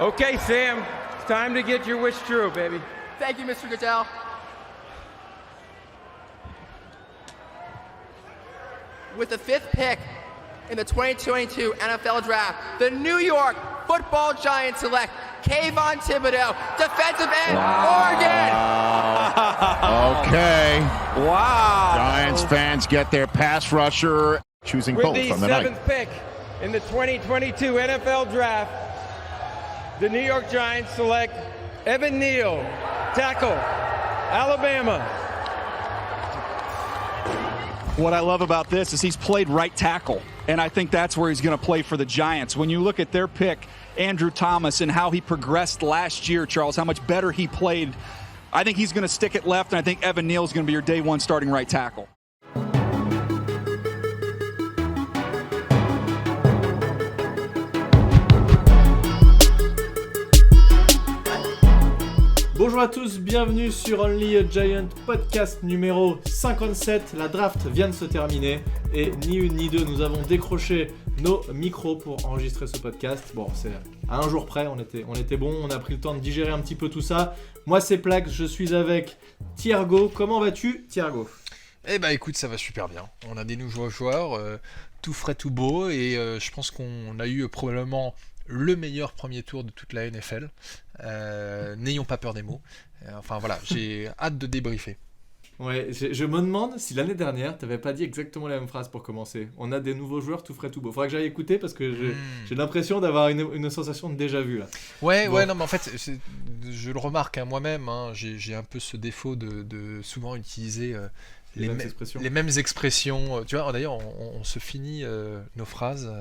Okay, Sam, it's time to get your wish true, baby. Thank you, Mr. Goodell. With the 5th pick in the 2022 NFL Draft, the New York Football Giants select Kayvon Thibodeau, defensive end, Oregon. Okay. Wow. Giants fans get their pass rusher choosing With both the on the night. 7th pick in the 2022 NFL Draft, the New York Giants select Evan Neal, tackle, Alabama. What I love about this is he's played right tackle, and I think that's where he's going to play for the Giants. When you look at their pick, Andrew Thomas, and how he progressed last year, Charles, how much better he played, I think he's going to stick it left, and I think Evan Neal is going to be your day one starting right tackle. Bonjour à tous, bienvenue sur Only a Giant podcast numéro 57. La draft vient de se terminer et ni une ni deux, nous avons décroché nos micros pour enregistrer ce podcast. Bon, c'est à un jour près, on était bon, on a pris le temps de digérer un petit peu tout ça. Moi c'est Plax, je suis avec Thiergo. Comment vas-tu, Thiergo ? Eh bah écoute, ça va super bien. On a des nouveaux joueurs, tout frais, tout beau, et je pense qu'on a eu probablement le meilleur premier tour de toute la NFL. N'ayons pas peur des mots. Enfin voilà, j'ai hâte de débriefer. Ouais, je me demande si l'année dernière, t'avais pas dit exactement la même phrase pour commencer. On a des nouveaux joueurs tout frais, tout beau. Faudrait que j'aille écouter parce que j'ai l'impression d'avoir une sensation de déjà vu là. Ouais, Bon. ouais, non mais en fait, je le remarque moi-même, hein, j'ai un peu ce défaut de souvent utiliser Les mêmes expressions. Tu vois, d'ailleurs, on se finit nos phrases.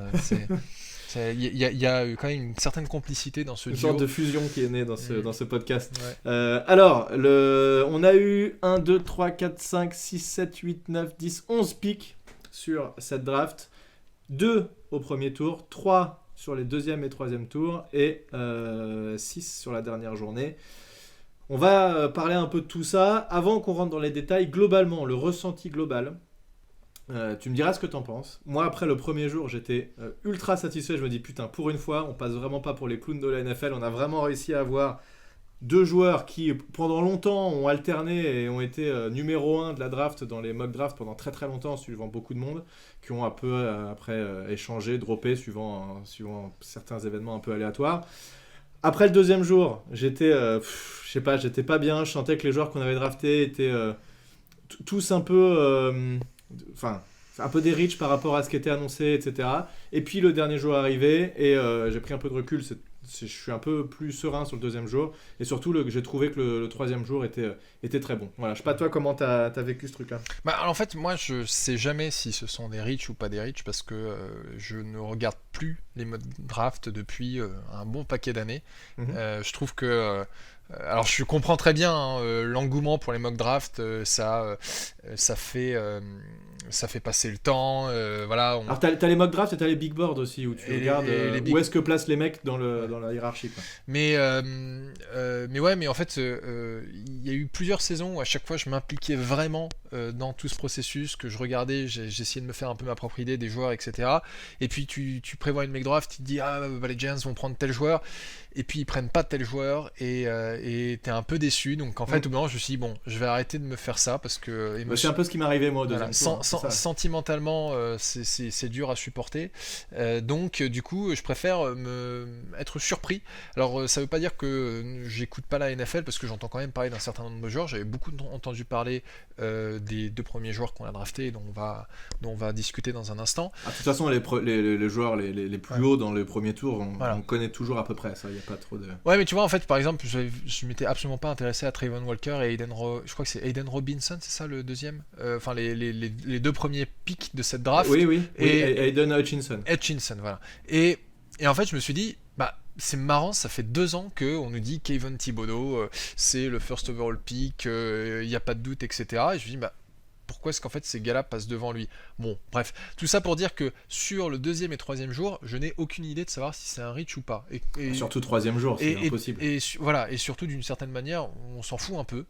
Il y a quand même une certaine complicité dans ce Une duo. sorte de fusion qui est née dans ce podcast. Ouais. Alors, on a eu 1, 2, 3, 4, 5, 6, 7, 8, 9, 10, 11 picks sur cette draft. 2 au premier tour, 3 sur les deuxième et troisième tours et 6 sur la dernière journée. On va parler un peu de tout ça. Avant qu'on rentre dans les détails, globalement, le ressenti global, tu me diras ce que t'en penses. Moi, après le premier jour, j'étais ultra satisfait. Je me dis, putain, pour une fois, on passe vraiment pas pour les clowns de la NFL. On a vraiment réussi à avoir deux joueurs qui, pendant longtemps, ont alterné et ont été numéro 1 de la draft dans les mock drafts pendant très très longtemps, suivant beaucoup de monde, qui ont un peu après échangé, droppé, suivant certains événements un peu aléatoires. Après le deuxième jour, j'étais pas bien. Je sentais que les joueurs qu'on avait draftés étaient tous un peu... un peu des reach par rapport à ce qui était annoncé, etc. Et puis le dernier jour est arrivé et j'ai pris un peu de recul. Je suis un peu plus serein sur le deuxième jour. Et surtout, j'ai trouvé que le troisième jour était très bon. Voilà. Je sais pas toi comment t'as vécu ce truc-là. Bah, en fait, moi, je sais jamais si ce sont des reach ou pas des reach parce que je ne regarde plus les mock draft depuis un bon paquet d'années. Je trouve que... alors je comprends très bien l'engouement pour les mock drafts, ça fait passer le temps, voilà. Alors t'as les mock drafts et t'as les big boards aussi où tu regardes où est-ce que placent les mecs dans la hiérarchie, quoi. Mais en fait il y a eu plusieurs saisons où à chaque fois je m'impliquais vraiment dans tout ce processus, que je regardais, j'essayais de me faire un peu ma propre idée des joueurs, etc. Et puis tu prévois une mock draft, tu te dis les Giants vont prendre tel joueur, et puis ils prennent pas tel joueur et t'es un peu déçu. Donc en fait au bout d'un moment je me suis dit bon, je vais arrêter de me faire ça parce que c'est un peu ce qui m'arrivait moi au deuxième tour. Sentimentalement c'est dur à supporter, donc du coup je préfère être surpris. Alors ça veut pas dire que j'écoute pas la NFL parce que j'entends quand même parler d'un certain nombre de joueurs. J'avais beaucoup entendu parler des deux premiers joueurs qu'on a draftés, dont on va discuter dans un instant. De toute façon les joueurs les plus hauts dans le premier tour on connaît toujours à peu près ça, il y a pas trop de... Ouais, mais tu vois, en fait, par exemple, je m'étais absolument pas intéressé à Trayvon Walker et je crois que c'est Aiden Robinson, c'est ça le deuxième, enfin les deux premiers picks de cette draft. Oui, Aiden Hutchinson, voilà. Et en fait je me suis dit c'est marrant, ça fait 2 ans qu'on nous dit Kayvon Thibodeau c'est le first overall pick, il n'y a pas de doute, etc. Et je me dis pourquoi est-ce qu'en fait ces gars-là passent devant lui. Bon, bref, tout ça pour dire que sur le 2e et 3e jour, je n'ai aucune idée de savoir si c'est un reach ou pas. Surtout 3e jour, c'est impossible. Voilà, et surtout d'une certaine manière, on s'en fout un peu,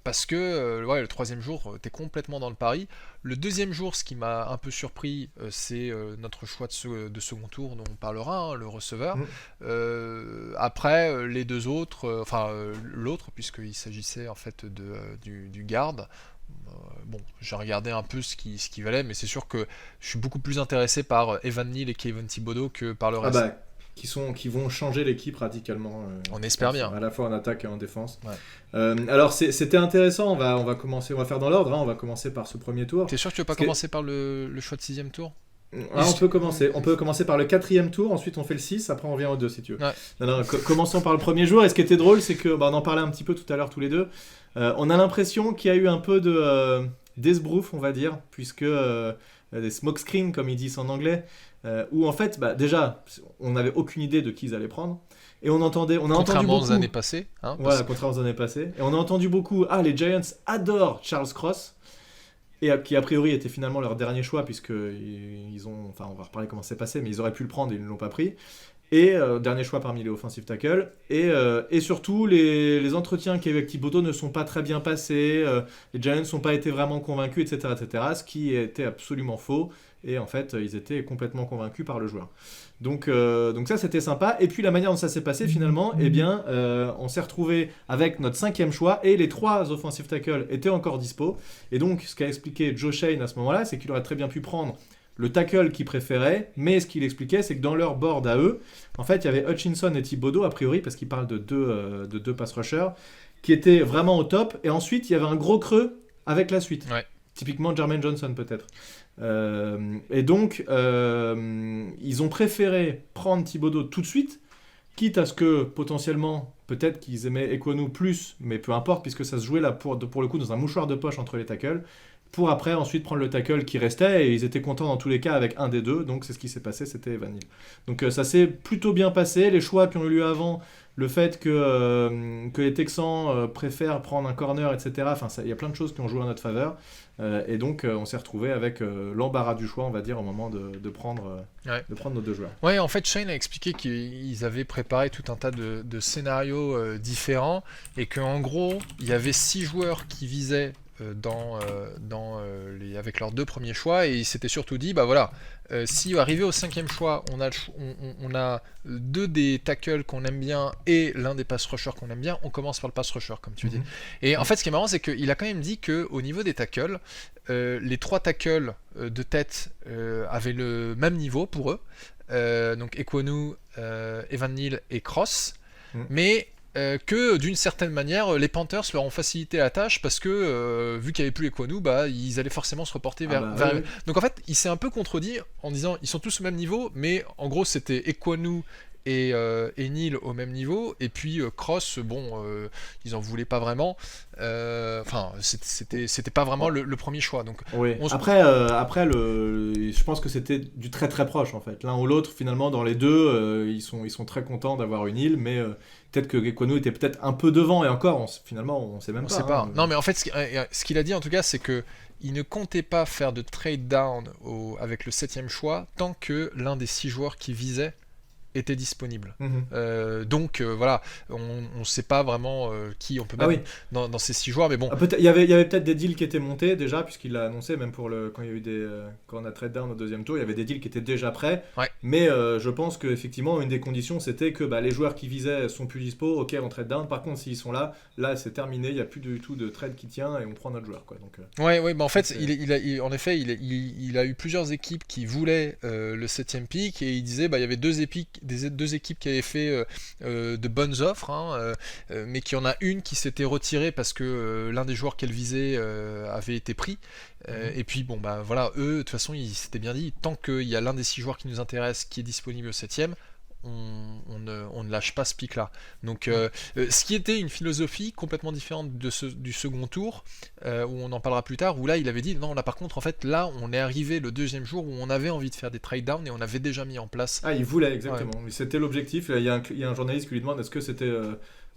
parce que le 3e jour, t'es complètement dans le pari. Le 2e jour, ce qui m'a un peu surpris, c'est notre choix de second tour dont on parlera, hein, le receveur. Après, les deux autres, l'autre, puisqu'il s'agissait en fait du garde. Bon, j'ai regardé un peu ce qui valait, mais c'est sûr que je suis beaucoup plus intéressé par Evan Neal et Kayvon Thibodeau que par le reste. Qui vont changer l'équipe radicalement. On espère bien. À la fois en attaque et en défense. Ouais. Alors c'était intéressant, on va commencer, on va faire dans l'ordre, hein, on va commencer par ce premier tour. T'es sûr que tu veux pas commencer par le choix de 6e tour? On peut commencer par le 4e tour, ensuite on fait le 6, après on revient au 2 si tu veux. Ouais. Non, commençons par le premier jour, et ce qui était drôle c'est que, on en parlait un petit peu tout à l'heure tous les deux, on a l'impression qu'il y a eu un peu d'esbrouf on va dire, puisque des smokescreens comme ils disent en anglais, où en fait déjà on n'avait aucune idée de qui ils allaient prendre, et on a entendu beaucoup, contrairement aux années passées, hein, contrairement aux années passées, et on a entendu beaucoup, les Giants adorent Charles Cross, et qui a priori était finalement leur dernier choix, puisque ils ont, on va reparler comment c'est passé, mais ils auraient pu le prendre et ils ne l'ont pas pris, et dernier choix parmi les offensive tackles, et surtout les entretiens qu'il y a eu avec Thibodeau ne sont pas très bien passés, les Giants n'ont pas été vraiment convaincus, etc., ce qui était absolument faux, et en fait ils étaient complètement convaincus par le joueur. Donc ça c'était sympa, et puis la manière dont ça s'est passé finalement, on s'est retrouvé avec notre 5e choix, et les 3 offensive tackles étaient encore dispo, et donc ce qu'a expliqué Joe Shane à ce moment-là, c'est qu'il aurait très bien pu prendre le tackle qu'il préférait, mais ce qu'il expliquait, c'est que dans leur board à eux, en fait, il y avait Hutchinson et Thibodeau, a priori, parce qu'il parle de deux pass rushers, qui étaient vraiment au top, et ensuite, il y avait un gros creux avec la suite. Ouais. Typiquement Jermaine Johnson, peut-être. Et donc, ils ont préféré prendre Thibodeau tout de suite, quitte à ce que, potentiellement, peut-être qu'ils aimaient Ekwonu plus, mais peu importe, puisque ça se jouait là, pour le coup, dans un mouchoir de poche entre les tackles, pour après ensuite prendre le tackle qui restait, et ils étaient contents dans tous les cas avec un des deux, donc c'est ce qui s'est passé, c'était Evan Neal. Donc ça s'est plutôt bien passé, les choix qui ont eu lieu avant, le fait que les Texans préfèrent prendre un corner, etc., il y a plein de choses qui ont joué en notre faveur, et donc on s'est retrouvé avec l'embarras du choix, on va dire, au moment de prendre nos 2 joueurs. Ouais, en fait, Shane a expliqué qu'ils avaient préparé tout un tas de scénarios différents, et qu'en gros, il y avait 6 joueurs qui visaient avec leurs 2 premiers choix, et il s'était surtout dit si arrivé au 5e choix on a 2 des tackles qu'on aime bien et l'un des pass rushers qu'on aime bien, on commence par le pass rusher comme tu dis. Et en fait ce qui est marrant, c'est qu'il a quand même dit qu'au niveau des tackles, les 3 tackles de tête avaient le même niveau pour eux, donc Ekwonu, Evan Neal et Cross, mais que d'une certaine manière les Panthers leur ont facilité la tâche, parce que vu qu'il n'y avait plus Ekwonu, ils allaient forcément se reporter vers oui. Donc en fait il s'est un peu contredit en disant ils sont tous au même niveau, mais en gros c'était Ekwonu et Neal au même niveau, et puis Cross, ils en voulaient pas vraiment, c'était pas vraiment le premier choix, donc après je pense que c'était du très très proche en fait, l'un ou l'autre finalement dans les deux, ils sont très contents d'avoir une île, mais peut-être que Ekwonu était peut-être un peu devant, et encore finalement on sait même pas. Non, mais en fait ce qu'il a dit en tout cas, c'est que il ne comptait pas faire de trade down avec le 7e choix tant que l'un des 6 joueurs qui visait était disponible. Donc voilà, on sait pas vraiment qui on peut mettre dans ces 6 joueurs, mais bon. Il y avait peut-être des deals qui étaient montés déjà, puisqu'il l'a annoncé, même quand il y a eu quand on a trade down au 2e tour, il y avait des deals qui étaient déjà prêts. Mais je pense qu'effectivement une des conditions c'était que les joueurs qui visaient sont plus dispo, ok on trade down, par contre s'ils sont là c'est terminé, il n'y a plus du tout de trade qui tient et on prend notre joueur quoi. Donc en fait en effet il a eu plusieurs équipes qui voulaient le 7e pick, et il disait il y avait 2 équipes qui avaient fait de bonnes offres, mais qu'il y en a une qui s'était retirée parce que l'un des joueurs qu'elle visait avait été pris, et puis eux de toute façon ils s'étaient bien dit, tant qu'il y a l'un des 6 joueurs qui nous intéresse qui est disponible au 7e, on on ne lâche pas ce pic-là. Donc, ce qui était une philosophie complètement différente du second tour, où on en parlera plus tard, où là, il avait dit, non, là, par contre, en fait, là, on est arrivé le deuxième jour où on avait envie de faire des trade down et on avait déjà mis en place. Ah, il voulait, exactement. C'était l'objectif. Il y a un journaliste qui lui demande est-ce que c'était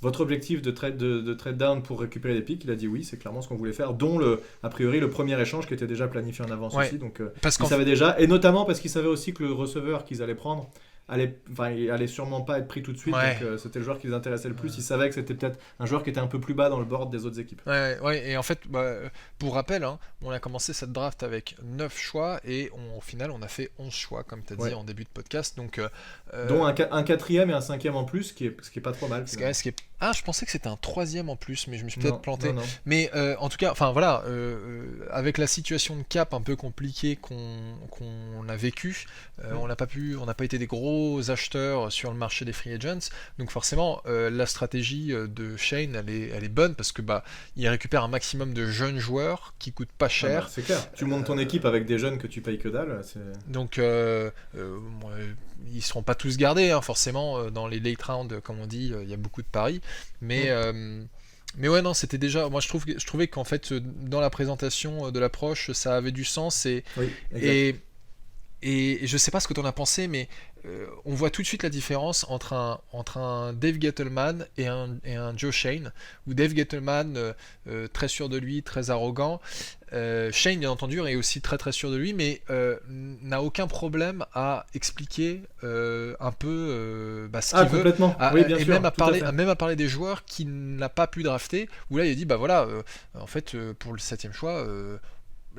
votre objectif de trade down pour récupérer des pics. Il a dit oui, c'est clairement ce qu'on voulait faire, dont a priori le premier échange qui était déjà planifié en avance aussi. Donc ils savaient déjà, et notamment parce qu'ils savaient aussi que le receveur qu'ils allaient prendre il allait sûrement pas être pris tout de suite, donc c'était le joueur qui les intéressait le plus. Ils savaient que c'était peut-être un joueur qui était un peu plus bas dans le board des autres équipes. Et en fait, pour rappel, on a commencé cette draft avec 9 choix et au final on a fait 11 choix, comme tu as dit en début de podcast. Donc, dont un quatrième et un cinquième en plus, ce qui est pas trop mal. Je pensais que c'était un troisième en plus, mais je me suis peut-être planté. Non. Mais en tout cas, avec la situation de cap un peu compliquée qu'on a vécu, on n'a pas été des gros acheteurs sur le marché des free agents, donc forcément la stratégie de Shane elle est bonne parce que il récupère un maximum de jeunes joueurs qui coûtent pas cher. C'est clair. Tu montes ton équipe avec des jeunes que tu payes que dalle. Donc ils seront pas tous gardés, forcément dans les late rounds, comme on dit, il y a beaucoup de paris, mais ouais, non, c'était déjà. Moi, je trouvais qu'en fait, dans la présentation de l'approche, ça avait du sens et je sais pas ce que tu en as pensé, mais on voit tout de suite la différence entre un Dave Gettleman et un Joe Shane, où Dave Gettleman, très sûr de lui, très arrogant, Shane bien entendu est aussi très très sûr de lui, mais n'a aucun problème à expliquer un peu ce qu'il veut, complètement. Oui, bien sûr, même à parler des joueurs qu'il n'a pas pu drafter, où là il dit en fait pour le 7ème choix,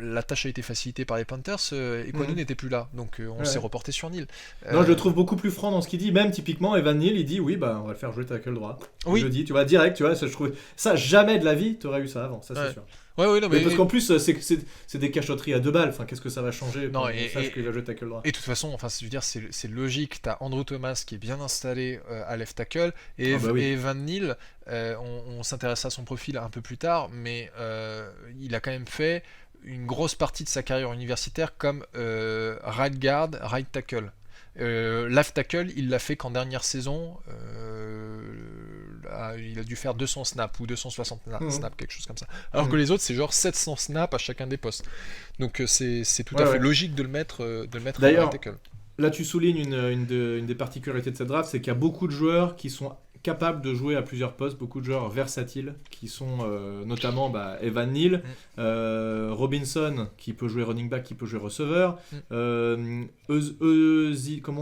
la tâche a été facilitée par les Panthers, et Kwanu n'était plus là, donc on s'est reporté sur Neal. Non, je le trouve beaucoup plus franc dans ce qu'il dit. Même typiquement, Evan Neal, il dit oui, on va le faire jouer tackle droit. Oui. Je le dis, tu vois, direct, tu vois, ça, je trouve ça jamais de la vie, t'aurais eu ça avant, ça c'est sûr. Non, mais parce qu'en plus, c'est des cachotteries à 2 balles. Enfin, qu'est-ce que ça va changer pour qu'on sache qu'il va jouer tackle droit. Et de toute façon, je veux dire, c'est logique. T'as Andrew Thomas qui est bien installé à left tackle et Evan Neal. On s'intéresse à son profil un peu plus tard, mais il a quand même fait une grosse partie de sa carrière universitaire comme right guard, right tackle. Left tackle, il l'a fait qu'en dernière saison. Il a dû faire 200 snaps ou 260 snaps, quelque chose comme ça. Alors que les autres, c'est genre 700 snaps à chacun des postes. Donc c'est tout à fait logique de le mettre en right tackle. Là, tu soulignes une des particularités de cette draft, c'est qu'il y a beaucoup de joueurs qui sont capables de jouer à plusieurs postes, beaucoup de joueurs versatiles qui sont notamment Evan Neal, Robinson qui peut jouer running back, qui peut jouer receveur, comment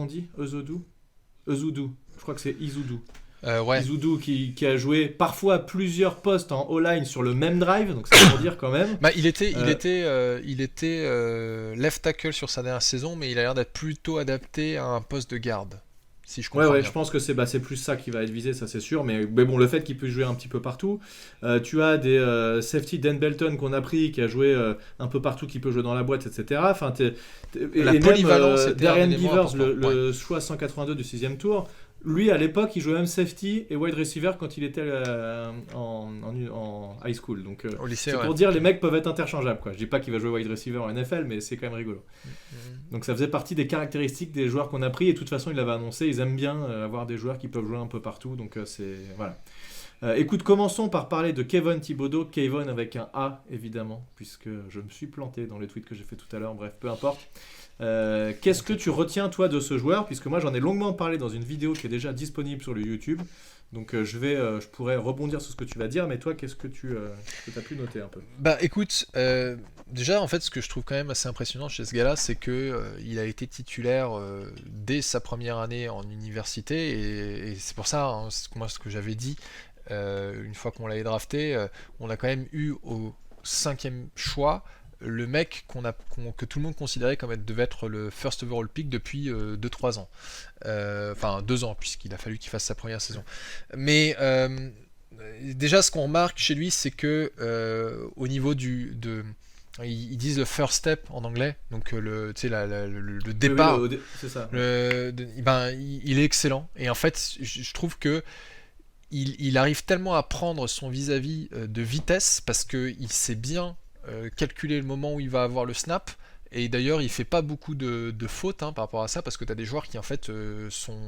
on dit, Ezeudu, je crois que c'est Izudou. Izudou qui a joué parfois plusieurs postes en O-line sur le même drive, donc ça veut dire quand même. Il était left tackle sur sa dernière saison, mais il a l'air d'être plutôt adapté à un poste de garde. Si je comprends bien. Je pense que c'est plus ça qui va être visé, ça c'est sûr, mais bon, le fait qu'il puisse jouer un petit peu partout, tu as des safety, Dan Belton qu'on a pris, qui a joué un peu partout, qui peut jouer dans la boîte, etc. Enfin, la polyvalence, c'était Darian Givers, le choix 182 du 6e tour, lui à l'époque il jouait même safety et wide receiver quand il était en high school, donc au lycée, c'est pour dire les mecs peuvent être interchangeables, quoi. Je dis pas qu'il va jouer wide receiver en NFL, mais c'est quand même rigolo. Donc ça faisait partie des caractéristiques des joueurs qu'on a pris, et de toute façon il l'avait annoncé, ils aiment bien avoir des joueurs qui peuvent jouer un peu partout, donc c'est voilà. Écoute, commençons par parler de Kayvon Thibodeaux, Kayvon avec un A évidemment, puisque je me suis planté dans les tweets que j'ai fait tout à l'heure, bref, peu importe. Qu'est-ce que tu retiens toi de ce joueur, puisque moi j'en ai longuement parlé dans une vidéo qui est déjà disponible sur le YouTube, donc je pourrais rebondir sur ce que tu vas dire, mais toi qu'est-ce que tu as pu noter un peu? Écoute, déjà en fait ce que je trouve quand même assez impressionnant chez ce gars-là, c'est que il a été titulaire dès sa première année en université, et c'est pour ça, moi ce que j'avais dit une fois qu'on l'avait drafté, on a quand même eu au 5e choix le mec que tout le monde considérait comme devait être le first overall pick depuis 2-3 ans. Enfin 2 ans, puisqu'il a fallu qu'il fasse sa première saison. Mais déjà ce qu'on remarque chez lui, c'est que au niveau ils disent le first step en anglais, donc le départ, c'est ça. Il est excellent, et en fait je trouve que il arrive tellement à prendre son vis-à-vis de vitesse, parce qu'il sait bien calculer le moment où il va avoir le snap, Et d'ailleurs, il fait pas beaucoup de fautes par rapport à ça, parce que tu as des joueurs qui en fait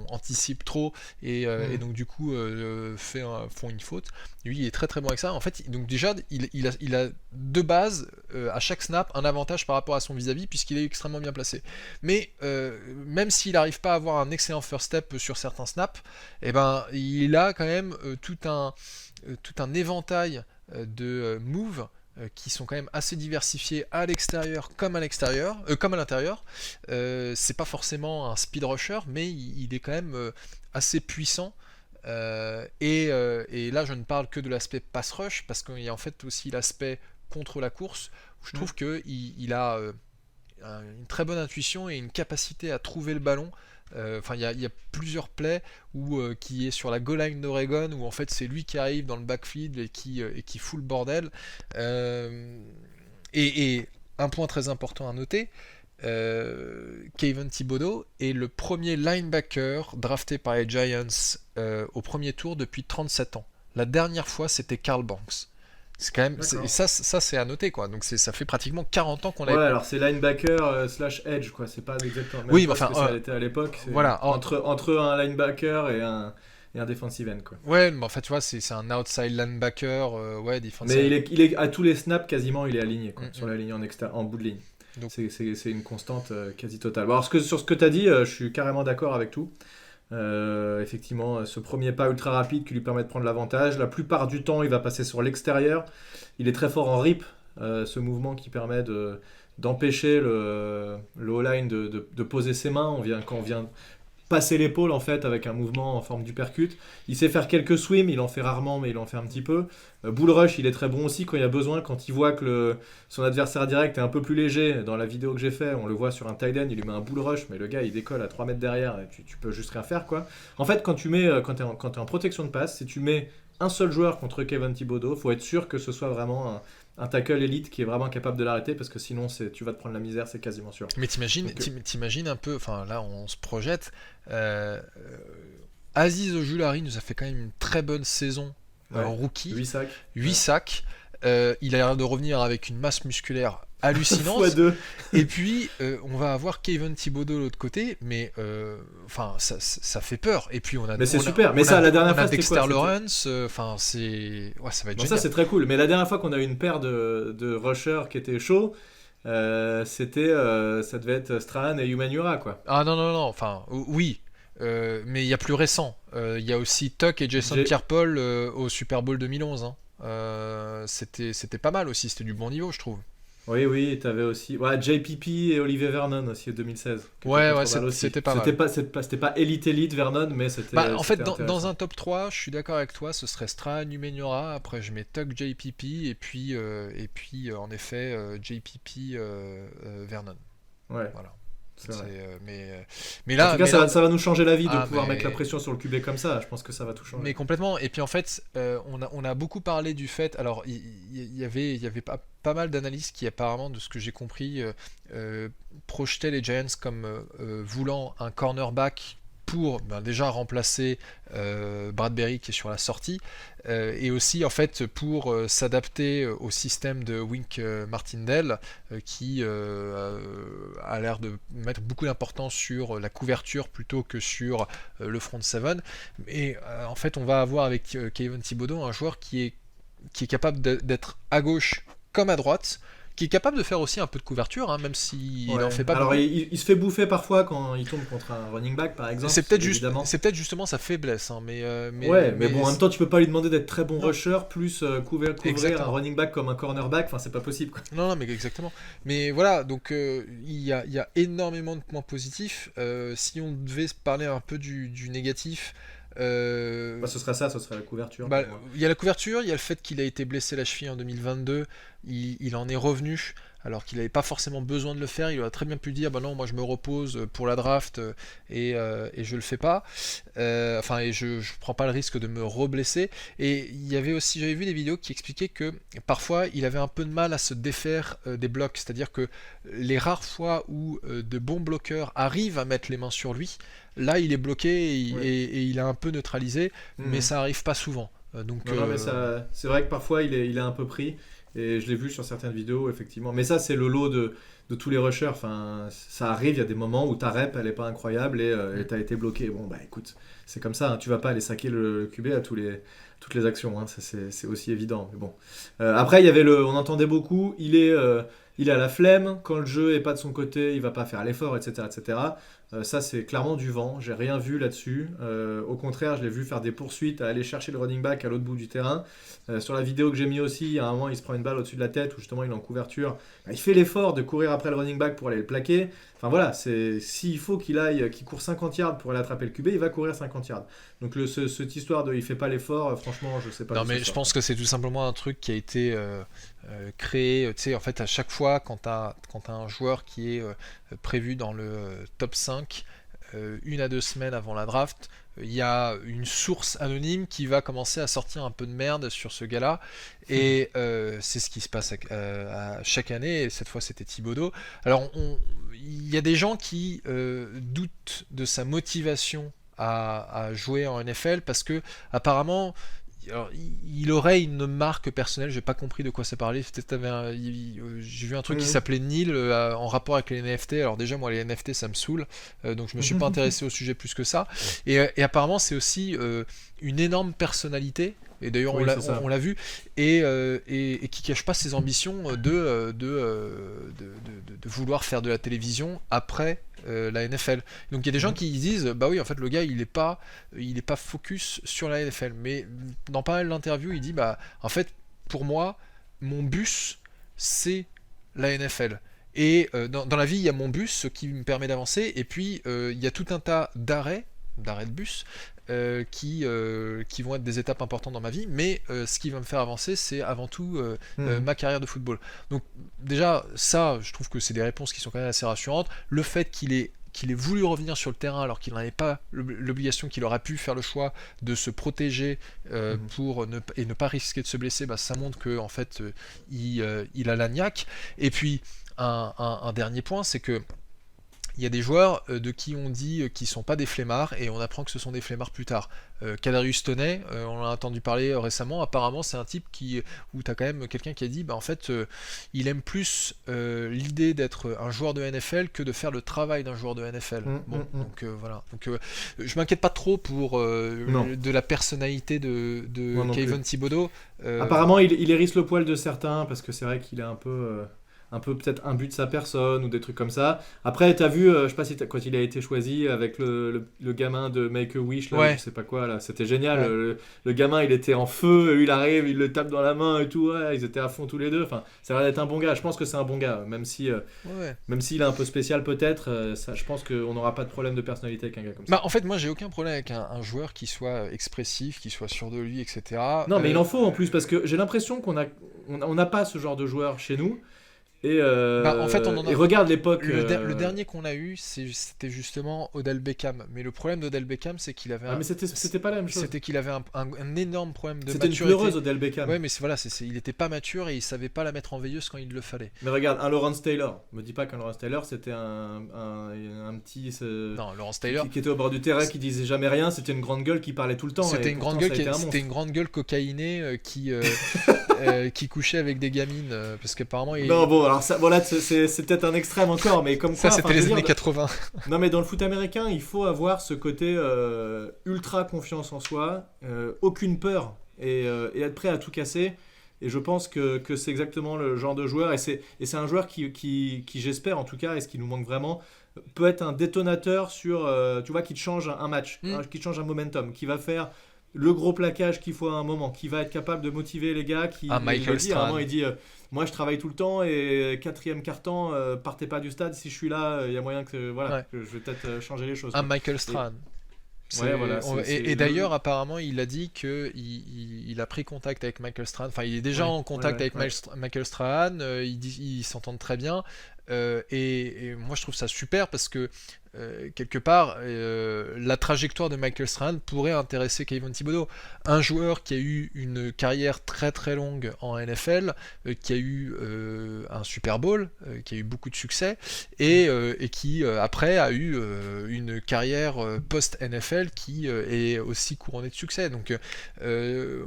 anticipent trop et donc du coup font une faute. Lui, il est très très bon avec ça. En fait, donc déjà, il a de base à chaque snap un avantage par rapport à son vis-à-vis, puisqu'il est extrêmement bien placé. Mais même s'il n'arrive pas à avoir un excellent first step sur certains snaps, eh ben, il a quand même tout un éventail de moves qui sont quand même assez diversifiés à l'extérieur comme à l'intérieur. C'est pas forcément un speed rusher, mais il est quand même assez puissant. Et là, je ne parle que de l'aspect pass rush, parce qu'il y a en fait aussi l'aspect contre la course, où je trouve qu'il a une très bonne intuition et une capacité à trouver le ballon. Enfin, il y a plusieurs plays qui est sur la goal line d'Oregon, où en fait c'est lui qui arrive dans le backfield et qui fout le bordel. Et un point très important à noter, Kayvon Thibodeaux est le premier linebacker drafté par les Giants au premier tour depuis 37 ans. La dernière fois, c'était Carl Banks. C'est quand même, ça c'est à noter, quoi. Donc ça fait pratiquement 40 ans qu'on a. Ouais, alors c'est linebacker / edge, quoi. C'est pas exactement. Oui, mais enfin, enfin, ça l'était à l'époque. Voilà. Entre un linebacker et un defensive end, quoi. Ouais, mais en fait, tu vois, c'est un outside linebacker, defensive. Mais il est à tous les snaps quasiment, il est aligné, quoi, sur la ligne en bout de ligne. Donc c'est une constante quasi totale. Bon, alors sur ce que tu as dit, je suis carrément d'accord avec tout. Effectivement, ce premier pas ultra rapide qui lui permet de prendre l'avantage. La plupart du temps, il va passer sur l'extérieur. Il est très fort en rip, ce mouvement qui permet d'empêcher le O-line de poser ses mains. Quand on vient passer l'épaule en fait avec un mouvement en forme d'uppercut. Il sait faire quelques swims, il en fait rarement, mais il en fait un petit peu. Bull rush, il est très bon aussi quand il y a besoin, quand il voit que son adversaire direct est un peu plus léger. Dans la vidéo que j'ai fait, on le voit sur un tight end, il lui met un bull rush, mais le gars il décolle à 3 mètres derrière et tu peux juste rien faire, quoi. En fait, quand t'es en protection de passe, si tu mets un seul joueur contre Kayvon Thibodeaux, faut être sûr que ce soit vraiment un tackle élite qui est vraiment capable de l'arrêter, parce que sinon tu vas te prendre la misère, c'est quasiment sûr. Mais t'imagines un peu, enfin là on se projette, Aziz Ojulari nous a fait quand même une très bonne saison en rookie, 8 sacs. Il a l'air de revenir avec une masse musculaire hallucinante. x2. Et puis on va avoir Kayvon Thibodeaux de l'autre côté, mais enfin ça fait peur. Et puis mais c'est super. Mais ça, la dernière fois, Dexter Lawrence, enfin ça va être génial. Ça c'est très cool. Mais la dernière fois qu'on a eu une paire de rushers qui étaient chauds, ça devait être Strahan et Humaniura, quoi. Ah non, enfin oui. Mais il y a plus récent. Il y a aussi Tuck et Jason Pierre-Paul au Super Bowl 2011. C'était pas mal aussi, c'était du bon niveau, je trouve. Oui, t'avais aussi JPP et Olivier Vernon aussi en 2016. C'était pas mal. C'était pas élite Vernon, mais c'était. En fait, dans un top 3, je suis d'accord avec toi, ce serait Strahan, Humaniora, après je mets Tuck, JPP, et puis en effet JPP, Vernon. Ouais. Voilà. Mais là, en tout cas, ça va nous changer la vie de pouvoir mettre la pression sur le QB comme ça. Je pense que ça va tout changer. Mais complètement. Et puis en fait, on a beaucoup parlé du fait. Alors, il y avait pas mal d'analystes qui, apparemment, de ce que j'ai compris, projetaient les Giants comme voulant un cornerback pour déjà remplacer Bradbury qui est sur la sortie, et aussi en fait pour s'adapter au système de Wink Martindale qui a l'air de mettre beaucoup d'importance sur la couverture plutôt que sur le front seven. Et en fait on va avoir avec Kayvon Thibodeaux un joueur qui est capable d'être à gauche comme à droite, qui est capable de faire aussi un peu de couverture, même s'il n'en fait pas beaucoup. Alors il se fait bouffer parfois quand il tombe contre un running back, par exemple. C'est peut-être justement sa faiblesse. Mais bon, en même temps, tu peux pas lui demander d'être très bon rusher, plus couvrir un running back comme un cornerback, enfin c'est pas possible, quoi. Non, mais exactement. Mais voilà, donc il y a énormément de points positifs. Si on devait parler un peu du négatif... ce serait la couverture. Il y a la couverture, il y a le fait qu'il a été blessé la cheville en 2022, il en est revenu alors qu'il n'avait pas forcément besoin de le faire. Il aurait très bien pu dire non, moi je me repose pour la draft et je le fais pas, et je prends pas le risque de me reblesser. Et il y avait aussi, j'avais vu des vidéos qui expliquaient que parfois il avait un peu de mal à se défaire des blocs, c'est-à-dire que les rares fois où de bons bloqueurs arrivent à mettre les mains sur lui, là il est bloqué et il est un peu neutralisé, mais ça arrive pas souvent. Mais c'est vrai que parfois il est un peu pris. Et je l'ai vu sur certaines vidéos, effectivement. Mais ça, c'est le lot de tous les rushers. Enfin, ça arrive, il y a des moments où ta rep, elle est pas incroyable et t'as été bloqué. Bon, bah écoute, c'est comme ça. Hein. Tu vas pas aller saquer le QB à toutes les actions. Hein. Ça, c'est aussi évident. Mais bon. Après, il y avait on entendait beaucoup. Il a la flemme. Quand le jeu est pas de son côté, il va pas faire l'effort, etc., etc. Ça, c'est clairement du vent. J'ai rien vu là-dessus. Au contraire, je l'ai vu faire des poursuites, à aller chercher le running back à l'autre bout du terrain. Sur la vidéo que j'ai mis aussi, à un moment, il se prend une balle au-dessus de la tête, où justement, il est en couverture. Il fait l'effort de courir après le running back pour aller le plaquer. Enfin voilà, s'il faut qu'il court 50 yards pour aller attraper le QB, il va courir 50 yards. Donc cette histoire de il fait pas l'effort, franchement, je sais pas. Non, mais je pense que c'est tout simplement un truc qui a été créé. Tu sais, en fait, à chaque fois, quand t'as un joueur qui est prévu dans le top 5, 1 à 2 semaines avant la draft, il y a une source anonyme qui va commencer à sortir un peu de merde sur ce gars-là, et c'est ce qui se passe à chaque année, et cette fois c'était Thibodeau. Alors il y a des gens qui doutent de sa motivation à jouer en NFL, parce que apparemment alors, il aurait une marque personnelle, j'ai pas compris de quoi ça parlait. J'ai vu un truc qui s'appelait Neil en rapport avec les NFT. Alors déjà moi les NFT ça me saoule, donc je me suis pas intéressé au sujet plus que ça. Et apparemment c'est aussi une énorme personnalité. Et d'ailleurs Oui, on l'a vu, et qui cache pas ses ambitions de vouloir faire de la télévision après la NFL. Donc il y a des gens qui disent bah oui en fait le gars il est pas focus sur la NFL, mais dans pas mal d'interviews il dit bah en fait pour moi mon bus c'est la NFL. Et dans la vie il y a mon bus, ce qui me permet d'avancer, et puis il y a tout un tas d'arrêts de bus qui vont être des étapes importantes dans ma vie, mais ce qui va me faire avancer c'est avant tout ma carrière de football. Donc déjà ça je trouve que c'est des réponses qui sont quand même assez rassurantes. Le fait qu'il ait voulu revenir sur le terrain alors qu'il n'en avait pas l'obligation, qu'il aurait pu faire le choix de se protéger pour ne pas risquer de se blesser, bah, ça montre que en fait il a la niaque. Et puis un dernier point, c'est que il y a des joueurs de qui on dit qu'ils sont pas des flemmards, et on apprend que ce sont des flemmards plus tard. Kadarius Toney, on en a entendu parler récemment, apparemment c'est un type où tu as quand même quelqu'un qui a dit bah en fait il aime plus l'idée d'être un joueur de NFL que de faire le travail d'un joueur de NFL. Donc voilà. Donc je m'inquiète pas trop pour de la personnalité de Kayvon Thibodeau. Apparemment il hérisse le poil de certains, parce que c'est vrai qu'il est un peu peut-être imbu de sa personne ou des trucs comme ça. Après, t'as vu, je sais pas si quand il a été choisi avec le gamin de Make-A-Wish, là, je sais pas quoi, là, c'était génial. Ouais. Le gamin, il était en feu, il arrive, il le tape dans la main et tout, ouais, ils étaient à fond tous les deux. Enfin, ça a l'air d'être un bon gars. Je pense que c'est un bon gars, même s'il est un peu spécial peut-être. Je pense qu'on n'aura pas de problème de personnalité avec un gars comme ça. Bah, en fait, moi, j'ai aucun problème avec un joueur qui soit expressif, qui soit sûr de lui, etc. Non, mais il en faut en plus, parce que j'ai l'impression qu'on n'a pas ce genre de joueur chez nous. Et, en fait, et regarde l'époque. Le dernier qu'on a eu, c'était justement Odell Beckham. Mais le problème d'Odell Beckham, c'est qu'il avait. Mais c'était pas la même chose. C'était qu'il avait un énorme problème de maturité. C'était une pleureuse, Odell Beckham. Ouais, mais il était pas mature et il savait pas la mettre en veilleuse quand il le fallait. Mais regarde, un Lawrence Taylor. Me dis pas qu'un Lawrence Taylor, c'était un petit. Non, Lawrence Taylor. Qui était au bord du terrain, qui disait jamais rien. C'était une grande gueule qui parlait tout le temps. C'était une grande gueule cocaïnée qui couchait avec des gamines parce qu'apparemment. Non, bon. Alors ça, voilà, c'est peut-être un extrême encore, mais comme ça, c'était les années 80. Non, mais dans le foot américain, il faut avoir ce côté ultra confiance en soi, aucune peur, et être prêt à tout casser. Et je pense que c'est exactement le genre de joueur, et c'est un joueur qui j'espère en tout cas, et ce qui nous manque vraiment, peut être un détonateur sur, tu vois, qui te change un match, qui te change un momentum, qui va faire le gros plaquage qu'il faut à un moment, qui va être capable de motiver les gars, Michael Strahan. Il dit moi je travaille tout le temps, et 4e quart-temps, partez pas du stade, si je suis là, il y a moyen que je vais peut-être changer les choses. Michael Strahan. Et d'ailleurs, apparemment, il a dit qu'il a pris contact avec Michael Strahan. Enfin, il est déjà en contact avec Michael Strahan. Ils s'entendent très bien. Et moi je trouve ça super parce que quelque part la trajectoire de Michael Strahan pourrait intéresser Kayvon Thibodeau, un joueur qui a eu une carrière très très longue en NFL, qui a eu un Super Bowl, qui a eu beaucoup de succès et qui après a eu une carrière post-NFL qui est aussi couronnée de succès. Donc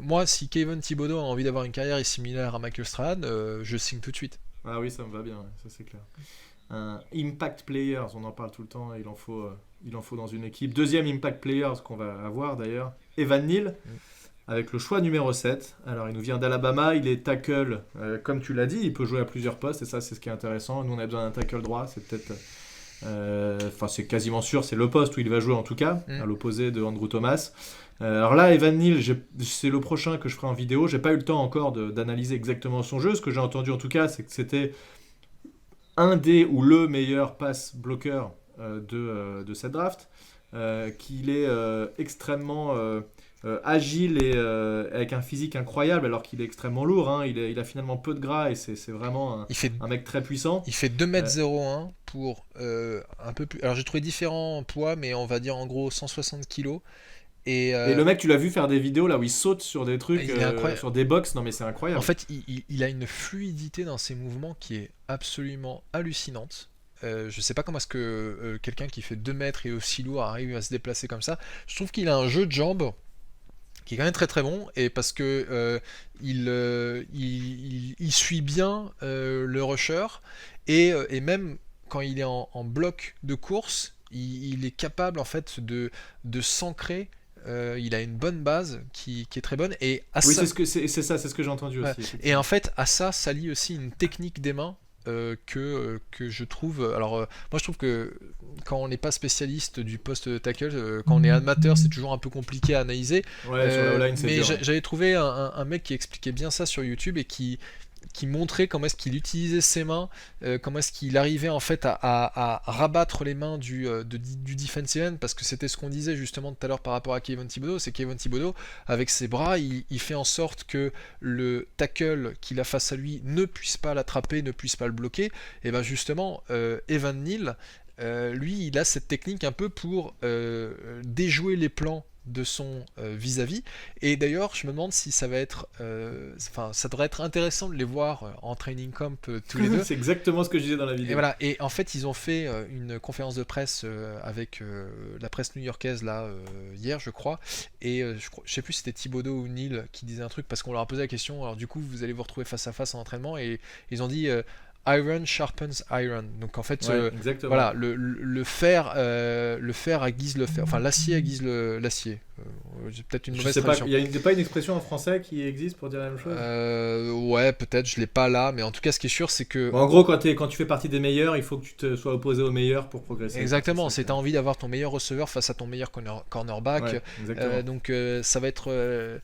moi si Kayvon Thibodeau a envie d'avoir une carrière similaire à Michael Strahan, je signe tout de suite. Ah oui, ça me va bien, ouais, ça c'est clair. Un impact players, on en parle tout le temps, il en faut dans une équipe. Deuxième impact players qu'on va avoir d'ailleurs, Evan Neal, avec le choix numéro 7. Alors il nous vient d'Alabama, il est tackle, comme tu l'as dit, il peut jouer à plusieurs postes, et ça c'est ce qui est intéressant. Nous on a besoin d'un tackle droit, c'est peut-être... c'est quasiment sûr, c'est le poste où il va jouer en tout cas, à l'opposé de Andrew Thomas. Alors là, Evan Neal, c'est le prochain que je ferai en vidéo. J'ai pas eu le temps encore d'analyser exactement son jeu. Ce que j'ai entendu en tout cas, c'est que c'était un des ou le meilleur pass bloqueur de cette draft, qu'il est extrêmement agile et avec un physique incroyable, alors qu'il est extrêmement lourd, hein. Il a finalement peu de gras et c'est vraiment un mec très puissant. Il fait 2m01 pour un peu plus... Alors j'ai trouvé différents poids, mais on va dire en gros 160 kg. Et le mec, tu l'as vu faire des vidéos là où il saute sur des trucs, incroyable. sur des box, non mais c'est incroyable. En fait, il a une fluidité dans ses mouvements qui est absolument hallucinante. Je sais pas comment est-ce que quelqu'un qui fait 2 mètres et aussi lourd arrive à se déplacer comme ça. Je trouve qu'il a un jeu de jambes qui est quand même très très bon, et parce que il suit bien le rusher, et même quand il est en bloc de course, il est capable en fait de s'ancrer. Il a une bonne base qui est très bonne, et oui, c'est ce que j'ai entendu aussi. Et en fait à ça s'allie aussi une technique des mains que je trouve... Alors moi je trouve que quand on n'est pas spécialiste du poste de tackle, quand on est amateur, c'est toujours un peu compliqué à analyser. Ouais, sur la O-line, c'est mais dur. J'avais trouvé un mec qui expliquait bien ça sur YouTube, et qui montrait comment est-ce qu'il utilisait ses mains, comment est-ce qu'il arrivait en fait à rabattre les mains du defensive end, parce que c'était ce qu'on disait justement tout à l'heure par rapport à Kayvon Thibodeau. C'est Kayvon Thibodeau, avec ses bras, il fait en sorte que le tackle qu'il a face à lui ne puisse pas l'attraper, ne puisse pas le bloquer. Et bien justement, Evan Neal, lui, il a cette technique un peu pour déjouer les plans de son vis-à-vis. Et d'ailleurs je me demande si ça va être ça devrait être intéressant de les voir en training camp tous les deux. C'est exactement ce que je disais dans la vidéo. Et voilà, et en fait ils ont fait une conférence de presse avec la presse new-yorkaise là hier je crois, et je sais plus si c'était Thibodeau ou Neal qui disait un truc, parce qu'on leur a posé la question, alors du coup vous allez vous retrouver face à face en entraînement, et ils ont dit Iron sharpens iron. Donc en fait, voilà, le fer aiguise le fer. Enfin, l'acier aiguise l'acier. J'ai peut-être une mauvaise traduction. Il n'y a pas une expression en français qui existe pour dire la même chose. Ouais, peut-être. Je l'ai pas là, mais en tout cas, ce qui est sûr, c'est que. Bon, en gros, quand tu fais partie des meilleurs, il faut que tu te sois opposé aux meilleurs pour progresser. Exactement. C'est t'as envie d'avoir ton meilleur receveur face à ton meilleur cornerback. Ouais, donc ça va être.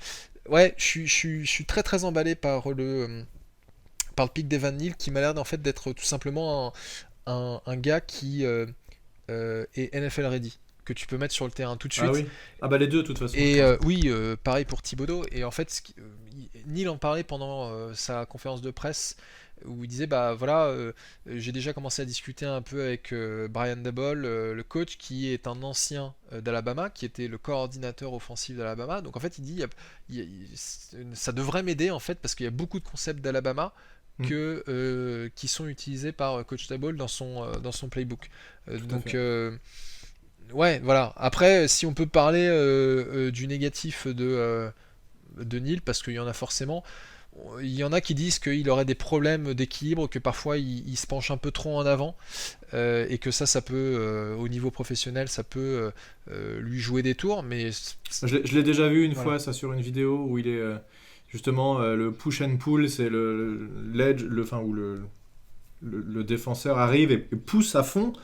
Ouais, je suis très très emballé par le pic d'Evan Neal, qui m'a l'air en fait d'être tout simplement un gars qui est NFL ready, que tu peux mettre sur le terrain tout de suite. Ah oui. Ah bah les deux de toute façon. Et oui, pareil pour Thibodeau. Et en fait, Neal en parlait pendant sa conférence de presse, où il disait bah voilà, j'ai déjà commencé à discuter un peu avec Brian Daboll, le coach, qui est un ancien d'Alabama, qui était le coordinateur offensif d'Alabama. Donc en fait il dit ça devrait m'aider en fait, parce qu'il y a beaucoup de concepts d'Alabama qui sont utilisés par coach Daboll dans son playbook. Donc ouais, voilà. Après, si on peut parler du négatif de Neal, parce qu'il y en a forcément, il y en a qui disent qu'il aurait des problèmes d'équilibre, que parfois il se penche un peu trop en avant, et que ça peut, au niveau professionnel, ça peut lui jouer des tours. Mais je l'ai déjà vu une fois, ça, sur une vidéo où il est justement le push and pull, c'est l'edge, où le défenseur arrive et pousse à fond.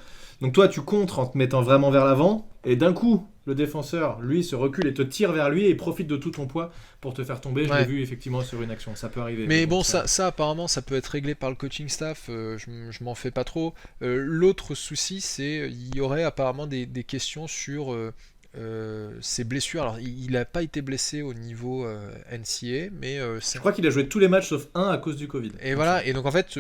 Donc toi tu contres en te mettant vraiment vers l'avant, et d'un coup le défenseur lui se recule et te tire vers lui et profite de tout ton poids pour te faire tomber. Je l'ai vu effectivement sur une action, ça peut arriver. Mais bon, ça apparemment ça peut être réglé par le coaching staff, je m'en fais pas trop. L'autre souci, c'est il y aurait apparemment des questions sur ses blessures. Alors il n'a pas été blessé au niveau NCAA, mais je crois qu'il a joué tous les matchs sauf un à cause du Covid. Et voilà, et donc en fait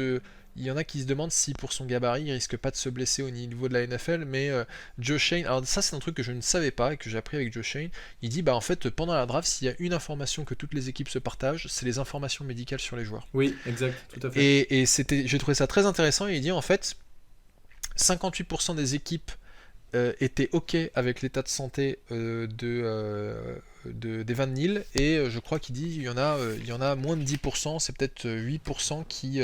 il y en a qui se demandent si pour son gabarit, il risque pas de se blesser au niveau de la NFL, mais Joe Shane, alors ça c'est un truc que je ne savais pas et que j'ai appris avec Joe Shane, il dit bah en fait pendant la draft, s'il y a une information que toutes les équipes se partagent, c'est les informations médicales sur les joueurs. Oui, exact, tout à fait. Et j'ai trouvé ça très intéressant, il dit en fait 58% des équipes étaient OK avec l'état de santé d'Evan Neal, et je crois qu'il dit il y en a moins de 10%, c'est peut-être 8% qui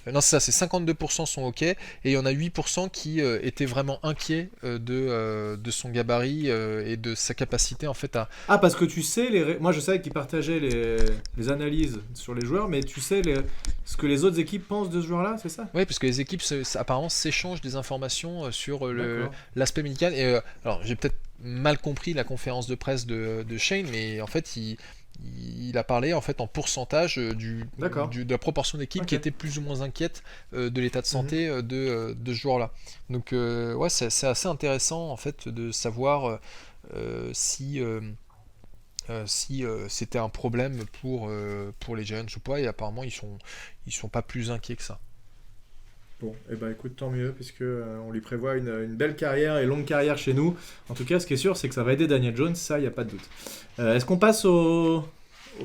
non c'est ça, c'est 52% sont OK, et il y en a 8% qui étaient vraiment inquiets de son gabarit et de sa capacité en fait à... Ah, parce que tu sais, moi je savais qu'ils partageaient les analyses sur les joueurs, mais tu sais ce que les autres équipes pensent de ce joueur-là, c'est ça? Oui, parce que les équipes apparemment s'échangent des informations sur D'accord. l'aspect médical, et alors j'ai peut-être mal compris la conférence de presse de Shane, mais en fait il a parlé en fait en pourcentage de la proportion d'équipes qui étaient plus ou moins inquiètes de l'état de santé de ce joueur-là. Donc ouais, c'est assez intéressant en fait de savoir si c'était un problème pour les Giants ou pas, et apparemment ils sont pas plus inquiets que ça. Bon, et ben écoute, tant mieux, puisque on lui prévoit une belle carrière et longue carrière chez nous. En tout cas, ce qui est sûr, c'est que ça va aider Daniel Jones, ça, il n'y a pas de doute. Est-ce qu'on passe au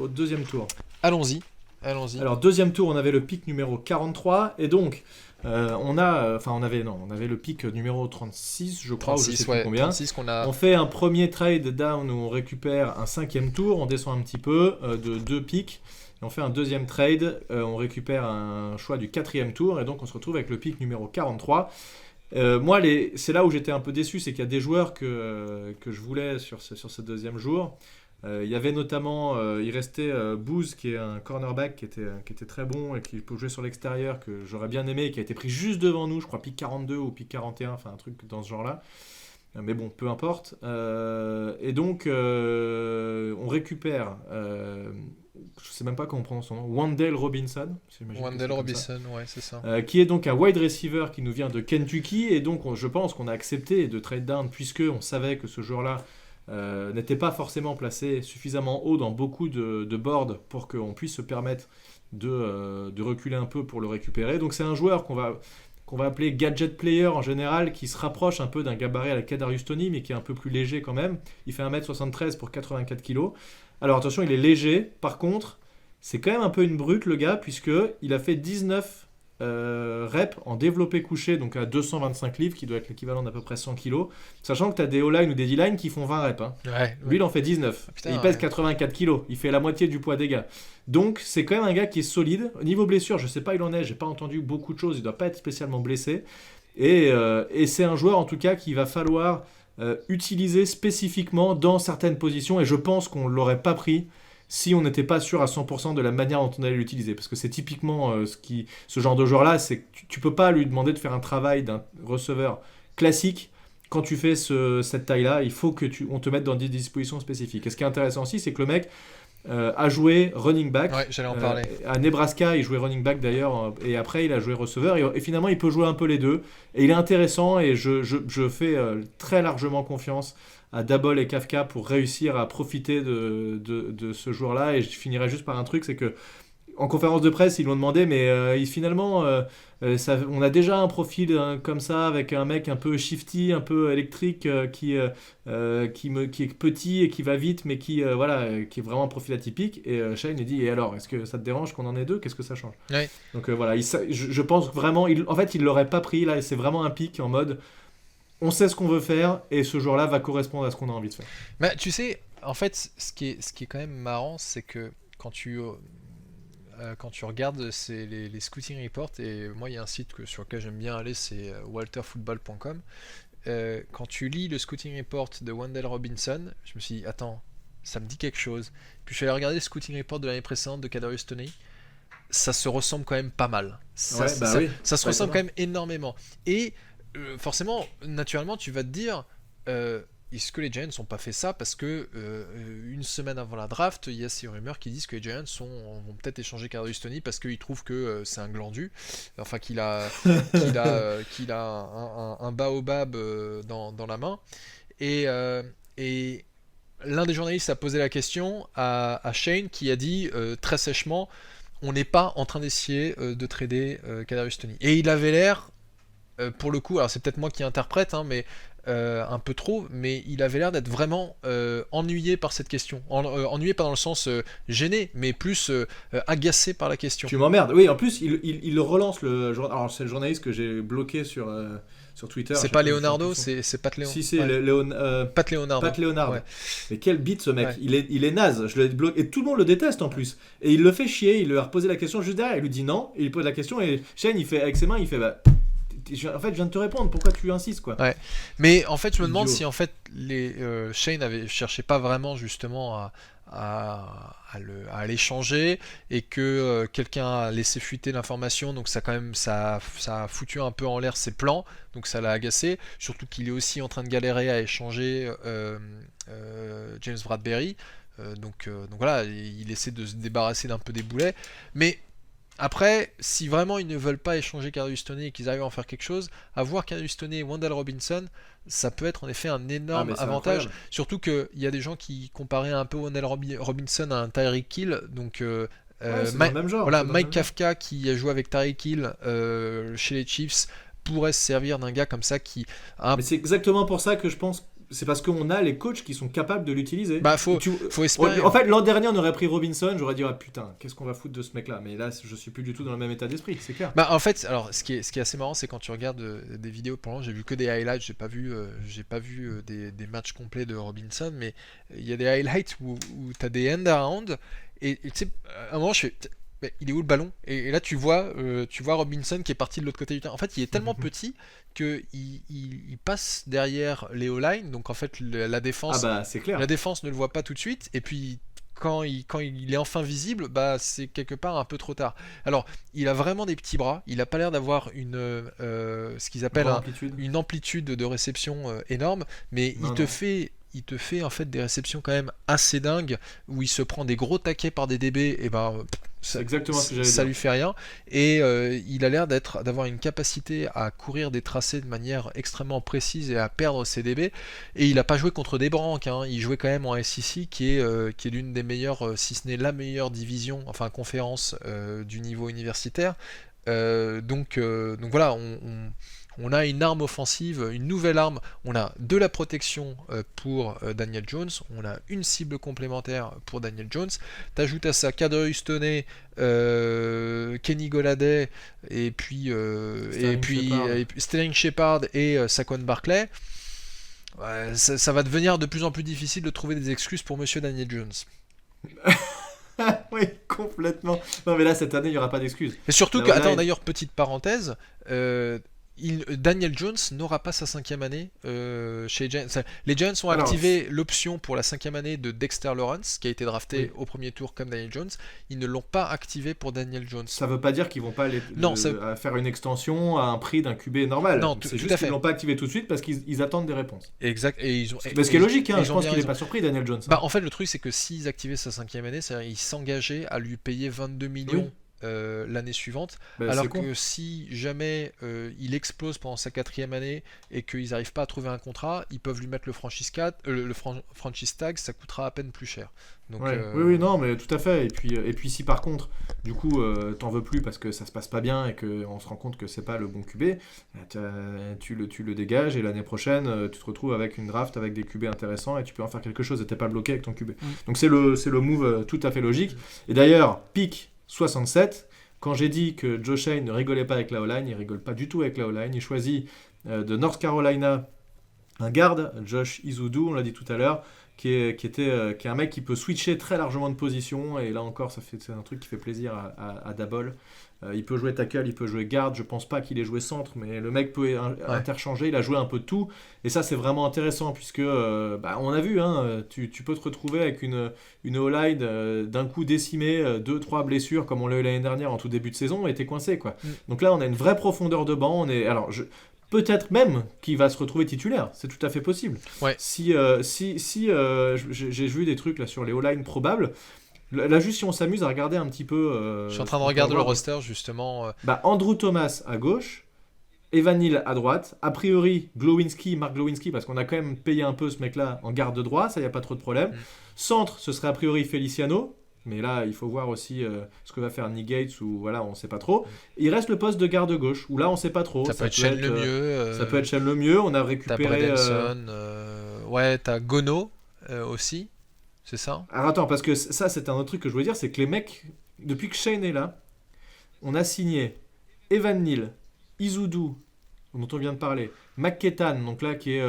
deuxième tour? Allons-y. Alors, deuxième tour, on avait le pick numéro 43, et donc, on avait le pick numéro 36, je crois, 36, ou je sais plus combien. 36 qu'on a... On fait un premier trade down où on récupère un cinquième tour, on descend un petit peu de 2 picks. Et on fait un deuxième trade, on récupère un choix du 4e tour, et donc on se retrouve avec le pick numéro 43. Moi, c'est là où j'étais un peu déçu, c'est qu'il y a des joueurs que je voulais sur ce deuxième jour. Il y avait notamment, il restait Booz, qui est un cornerback qui était très bon et qui peut jouer sur l'extérieur, que j'aurais bien aimé, et qui a été pris juste devant nous, je crois pick 42 ou pick 41, enfin un truc dans ce genre-là. Mais bon, peu importe. Et donc, on récupère... je sais même pas comment on prononce son nom, Wan'Dale Robinson. Wan'Dale Robinson, ouais, c'est ça. Qui est donc un wide receiver qui nous vient de Kentucky, et donc je pense qu'on a accepté de trade down puisque on savait que ce joueur-là n'était pas forcément placé suffisamment haut dans beaucoup de boards pour qu'on puisse se permettre de reculer un peu pour le récupérer. Donc c'est un joueur qu'on va appeler gadget player en général, qui se rapproche un peu d'un gabarit à la Kadarius Toney, mais qui est un peu plus léger quand même. Il fait 1m73 pour 84 kg. Alors attention, il est léger. Par contre, c'est quand même un peu une brute le gars, puisqu'il a fait 19 reps en développé couché, donc à 225 livres, qui doit être l'équivalent d'à peu près 100 kg. Sachant que tu as des O-line ou des D-line qui font 20 reps. Hein. Ouais. Lui, il en fait 19. Putain, et il pèse 84 kg. Il fait la moitié du poids des gars. Donc, c'est quand même un gars qui est solide. Au niveau blessure, je sais pas, il en est. J'ai pas entendu beaucoup de choses. Il doit pas être spécialement blessé. Et c'est un joueur, en tout cas, qu'il va falloir utiliser spécifiquement dans certaines positions. Et je pense qu'on l'aurait pas pris si on n'était pas sûr à 100% de la manière dont on allait l'utiliser. Parce que c'est typiquement ce genre de joueur-là, c'est que tu peux pas lui demander de faire un travail d'un receveur classique quand tu fais cette taille-là. Il faut on te mette dans des dispositions spécifiques. Et ce qui est intéressant aussi, c'est que le mec a joué running back. Ouais, j'allais en parler. À Nebraska, il jouait running back d'ailleurs, et après il a joué receveur, et finalement il peut jouer un peu les deux. Et il est intéressant, et je fais très largement confiance à Daboll et Kafka pour réussir à profiter de ce joueur-là. Et je finirai juste par un truc, c'est que en conférence de presse, ils l'ont demandé, mais finalement, on a déjà un profil comme ça, avec un mec un peu shifty, un peu électrique, qui est petit et qui va vite, mais qui est vraiment un profil atypique. Et Shane il dit, et alors, est-ce que ça te dérange qu'on en ait deux? Qu'est-ce que ça change? Ouais. Donc voilà, je pense vraiment, en fait, il ne l'aurait pas pris, là, c'est vraiment un pic en mode, on sait ce qu'on veut faire, et ce joueur-là va correspondre à ce qu'on a envie de faire. Bah, tu sais, en fait, ce qui est quand même marrant, c'est que quand tu regardes les scouting reports, et moi il y a un site sur lequel j'aime bien aller, c'est walterfootball.com. Quand tu lis le scouting report de Wan'Dale Robinson, je me suis dit, attends, ça me dit quelque chose. Puis je suis allé regarder le scouting report de l'année précédente de Kadarius Toney. Ça se ressemble quand même pas mal. Ça se ressemble quand même énormément. Et forcément, naturellement, tu vas te dire, est-ce que les Giants n'ont pas fait ça parce que une semaine avant la draft, il y a ces rumeurs qui disent que les Giants vont peut-être échanger Kadarius Toney parce qu'ils trouvent que c'est un glandu, enfin qu'il a un baobab dans la main. Et l'un des journalistes a posé la question à Shane, qui a dit très sèchement, on n'est pas en train d'essayer de trader Kadarius Toney. Et il avait l'air, pour le coup, alors c'est peut-être moi qui interprète, hein, mais un peu trop, mais il avait l'air d'être vraiment ennuyé par cette question. Ennuyé pas dans le sens gêné, mais plus agacé par la question. Tu m'emmerdes. Oui, en plus, il relance alors c'est le journaliste que j'ai bloqué sur Twitter. C'est pas Leonardo, c'est Pat Léon. Si, c'est ouais. Pat Leonardo. Pat Leonard. Ouais. Mais quel beat ce mec. Ouais. Il est naze. Je l'ai bloqué. Et tout le monde le déteste en plus. Et il le fait chier. Il lui a reposé la question juste derrière. Il lui dit non. Et il pose la question. Et Shane, il fait avec ses mains, il fait en fait, je viens de te répondre. Pourquoi tu insistes, quoi? Ouais. Mais en fait, je me demande Idiot. si en fait Shane cherchait pas vraiment justement à l'échanger et que quelqu'un a laissé fuiter l'information, donc ça a foutu un peu en l'air ses plans, donc ça l'a agacé, surtout qu'il est aussi en train de galérer à échanger James Bradberry, donc voilà, il essaie de se débarrasser d'un peu des boulets, mais après, si vraiment ils ne veulent pas échanger Kadarius Toney et qu'ils arrivent à en faire quelque chose, avoir Kadarius Toney et Wan'Dale Robinson, ça peut être en effet un énorme avantage. Incroyable. Surtout qu'il y a des gens qui comparaient un peu Wan'Dale Robinson à un Tyreek Hill. Donc, C'est dans le même genre. voilà, C'est dans le Mike même Kafka qui a joué avec Tyreek Hill chez les Chiefs pourrait se servir d'un gars comme ça qui a un... Mais c'est exactement pour ça que je pense. C'est parce qu'on a les coachs qui sont capables de l'utiliser. Bah, faut espérer. En fait, l'an dernier, on aurait pris Robinson, j'aurais dit, ah putain, qu'est-ce qu'on va foutre de ce mec-là? Mais là, je suis plus du tout dans le même état d'esprit, c'est clair. Bah, en fait, alors, ce qui est assez marrant, c'est quand tu regardes des vidéos, pour l'instant, j'ai vu que des highlights, j'ai pas vu des matchs complets de Robinson, mais il y a des highlights où tu as des end-around, et tu sais, à un moment, je fais. Mais il est où le ballon? Et là tu vois Robinson qui est parti de l'autre côté du terrain. En fait, il est tellement petit que il passe derrière les O-line, donc en fait la défense, c'est clair. la défense ne le voit pas tout de suite. Et puis quand il est enfin visible, bah c'est quelque part un peu trop tard. Alors, il a vraiment des petits bras. Il a pas l'air d'avoir ce qu'ils appellent une amplitude de réception énorme, mais il te fait en fait des réceptions quand même assez dingues où il se prend des gros taquets par des DB et ben c'est exactement ce que j'allais ça dire. lui fait rien et il a l'air d'avoir une capacité à courir des tracés de manière extrêmement précise et à perdre ses DB, et il a pas joué contre des branques, hein. Il jouait quand même en SEC qui est l'une des meilleures, si ce n'est la meilleure division, enfin conférence du niveau universitaire, donc voilà, on a une arme offensive, une nouvelle arme, on a de la protection pour Daniel Jones, on a une cible complémentaire pour Daniel Jones, t'ajoutes à ça Kadarius Toney, Kenny Golladay, et puis Sterling Shepard et Saquon Barkley. Ça va devenir de plus en plus difficile de trouver des excuses pour Monsieur Daniel Jones. Oui, complètement. Non, mais là, cette année, il n'y aura pas d'excuses. Et surtout que, attends, d'ailleurs, petite parenthèse, Daniel Jones n'aura pas sa 5e année chez les Giants. Les Giants ont activé l'option pour la 5e année de Dexter Lawrence, qui a été drafté au premier tour comme Daniel Jones. Ils ne l'ont pas activé pour Daniel Jones. Ça ne veut pas dire qu'ils vont pas faire une extension à un prix d'un QB normal. Non, c'est juste qu'ils ne l'ont pas activé tout de suite parce qu'ils attendent des réponses. Exact. Et ce qui est logique, hein. Je pense qu'il n'est pas surpris, Daniel Jones. Bah, en fait, le truc, c'est que s'ils activaient sa 5e année, c'est-à-dire qu'ils s'engageaient à lui payer 22 millions. Oui. L'année suivante, alors que si jamais il explose pendant sa 4e année et qu'ils n'arrivent pas à trouver un contrat, ils peuvent lui mettre le franchise tag, ça coûtera à peine plus cher. Donc, oui, non, mais tout à fait. Et puis si par contre, du coup, t'en veux plus parce que ça se passe pas bien et qu'on se rend compte que c'est pas le bon QB, tu le dégages et l'année prochaine, tu te retrouves avec une draft avec des QB intéressants et tu peux en faire quelque chose et t'es pas bloqué avec ton QB. Donc c'est le move tout à fait logique. Et d'ailleurs, pick 67, quand j'ai dit que Joe Shane ne rigolait pas avec la O-line, il rigole pas du tout avec la O-line, il choisit de North Carolina un garde, Josh Izudu, on l'a dit tout à l'heure, qui est un mec qui peut switcher très largement de position, et là encore c'est un truc qui fait plaisir à Daboll. Il peut jouer tackle, il peut jouer garde, je pense pas qu'il ait joué centre, mais le mec peut interchanger, il a joué un peu de tout, et ça c'est vraiment intéressant, puisque on a vu, hein, tu peux te retrouver avec une O-line d'un coup décimée, 2-3 blessures comme on l'a eu l'année dernière en tout début de saison, et t'es coincé, quoi. Donc là on a une vraie profondeur de banc, peut-être même qu'il va se retrouver titulaire, c'est tout à fait possible. Ouais. Si j'ai vu des trucs là sur les O-line probables. Là, juste si on s'amuse à regarder un petit peu... je suis en train de regarder le roster, justement. Andrew Thomas à gauche, Evan Neal à droite, a priori Mark Glowinski, parce qu'on a quand même payé un peu ce mec-là en garde de droit, ça y a pas trop de problème. Centre, ce serait a priori Feliciano, Mais là, il faut voir aussi ce que va faire Nick Gates, ou voilà, on sait pas trop. Il reste le poste de garde gauche, où là, on sait pas trop. Ça peut être Shane Lemieux. Ça peut être Shane Lemieux. On a T'as récupéré. Bredemson, ouais, t'as Gono aussi, c'est ça? Alors attends, parce que ça, c'est un autre truc que je voulais dire, c'est que les mecs, depuis que Shane est là, on a signé Evan Neal, Izudu, dont on vient de parler, McKettan, donc là qui est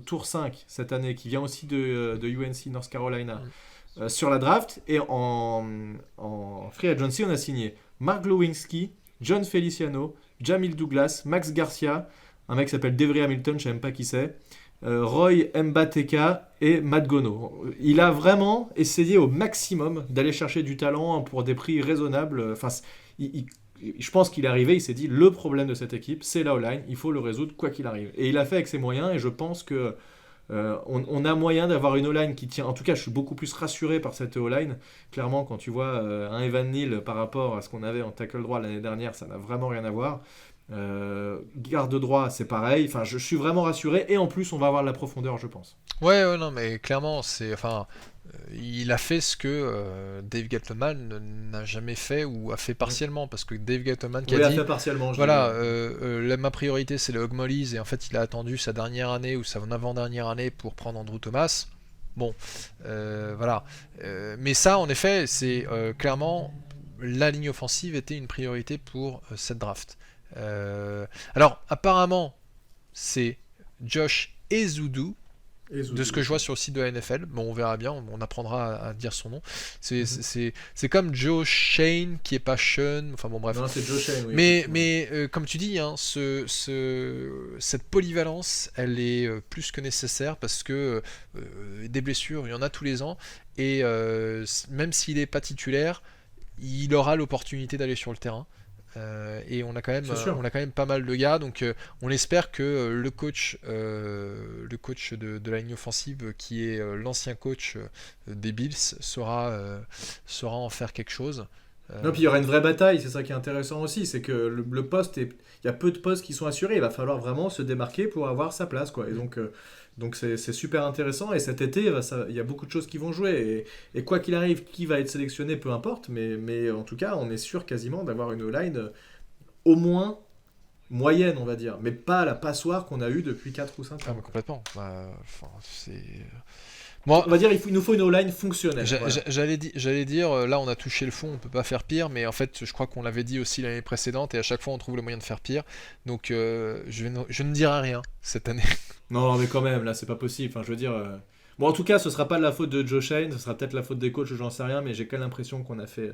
tour 5 cette année, qui vient aussi de UNC North Carolina, sur la draft. Et en free agency, on a signé Mark Glowinski, John Feliciano, Jamil Douglas, Max Garcia, un mec qui s'appelle Devery Hamilton, je sais même pas qui c'est, Roy Mbateka et Matt Gono. Il a vraiment essayé au maximum d'aller chercher du talent pour des prix raisonnables. Enfin, je pense qu'il est arrivé, il s'est dit le problème de cette équipe, c'est la O-line, il faut le résoudre quoi qu'il arrive. Et il a fait avec ses moyens, et je pense que on a moyen d'avoir une O-line qui tient. En tout cas, je suis beaucoup plus rassuré par cette O-line. Clairement, quand tu vois un Evan Neal par rapport à ce qu'on avait en tackle droit l'année dernière, ça n'a vraiment rien à voir. Garde droit, c'est pareil. Enfin, je suis vraiment rassuré, et en plus, on va avoir de la profondeur, je pense. Ouais, non, mais clairement, il a fait ce que Dave Gettleman n'a jamais fait ou a fait partiellement, parce que Dave Gettleman qui a dit, fait partiellement. voilà, ma priorité c'est le Hog Mollies, et en fait il a attendu sa dernière année ou sa avant-dernière année pour prendre Andrew Thomas. Bon, voilà. Mais ça, en effet, c'est clairement la ligne offensive était une priorité pour cette draft. Alors, apparemment, c'est Josh Ezeudu. De ce que je vois sur le site de la NFL, bon, on verra bien, on apprendra à dire son nom. C'est comme Joe Shane qui est pas Sean, enfin bon bref. Non, c'est Joe Shane, oui. Mais comme tu dis, hein, cette polyvalence, elle est plus que nécessaire, parce que des blessures, il y en a tous les ans, et même s'il n'est pas titulaire, il aura l'opportunité d'aller sur le terrain. Et on a quand même pas mal de gars, donc on espère que le coach de la ligne offensive, qui est l'ancien coach des Bills, saura en faire quelque chose. Non, puis il y aura une vraie bataille, c'est ça qui est intéressant aussi, c'est que le poste, il y a peu de postes qui sont assurés, il va falloir vraiment se démarquer pour avoir sa place, quoi. Et donc c'est super intéressant, et cet été, il y a beaucoup de choses qui vont jouer, et quoi qu'il arrive, qui va être sélectionné, peu importe, mais en tout cas, on est sûr quasiment d'avoir une O-line au moins moyenne, on va dire, mais pas la passoire qu'on a eue depuis 4 ou 5 ans. Ah, mais complètement. C'est... Bon, on va dire il nous faut une O-line fonctionnelle. J'allais dire, là on a touché le fond, on peut pas faire pire, mais en fait je crois qu'on l'avait dit aussi l'année précédente, et à chaque fois on trouve le moyen de faire pire, donc je ne dirai rien cette année. Non, mais quand même, là c'est pas possible, enfin je veux dire... Bon, en tout cas, ce sera pas la faute de Joe Shane, ce sera peut-être la faute des coachs, j'en sais rien, mais j'ai quand même l'impression qu'on a fait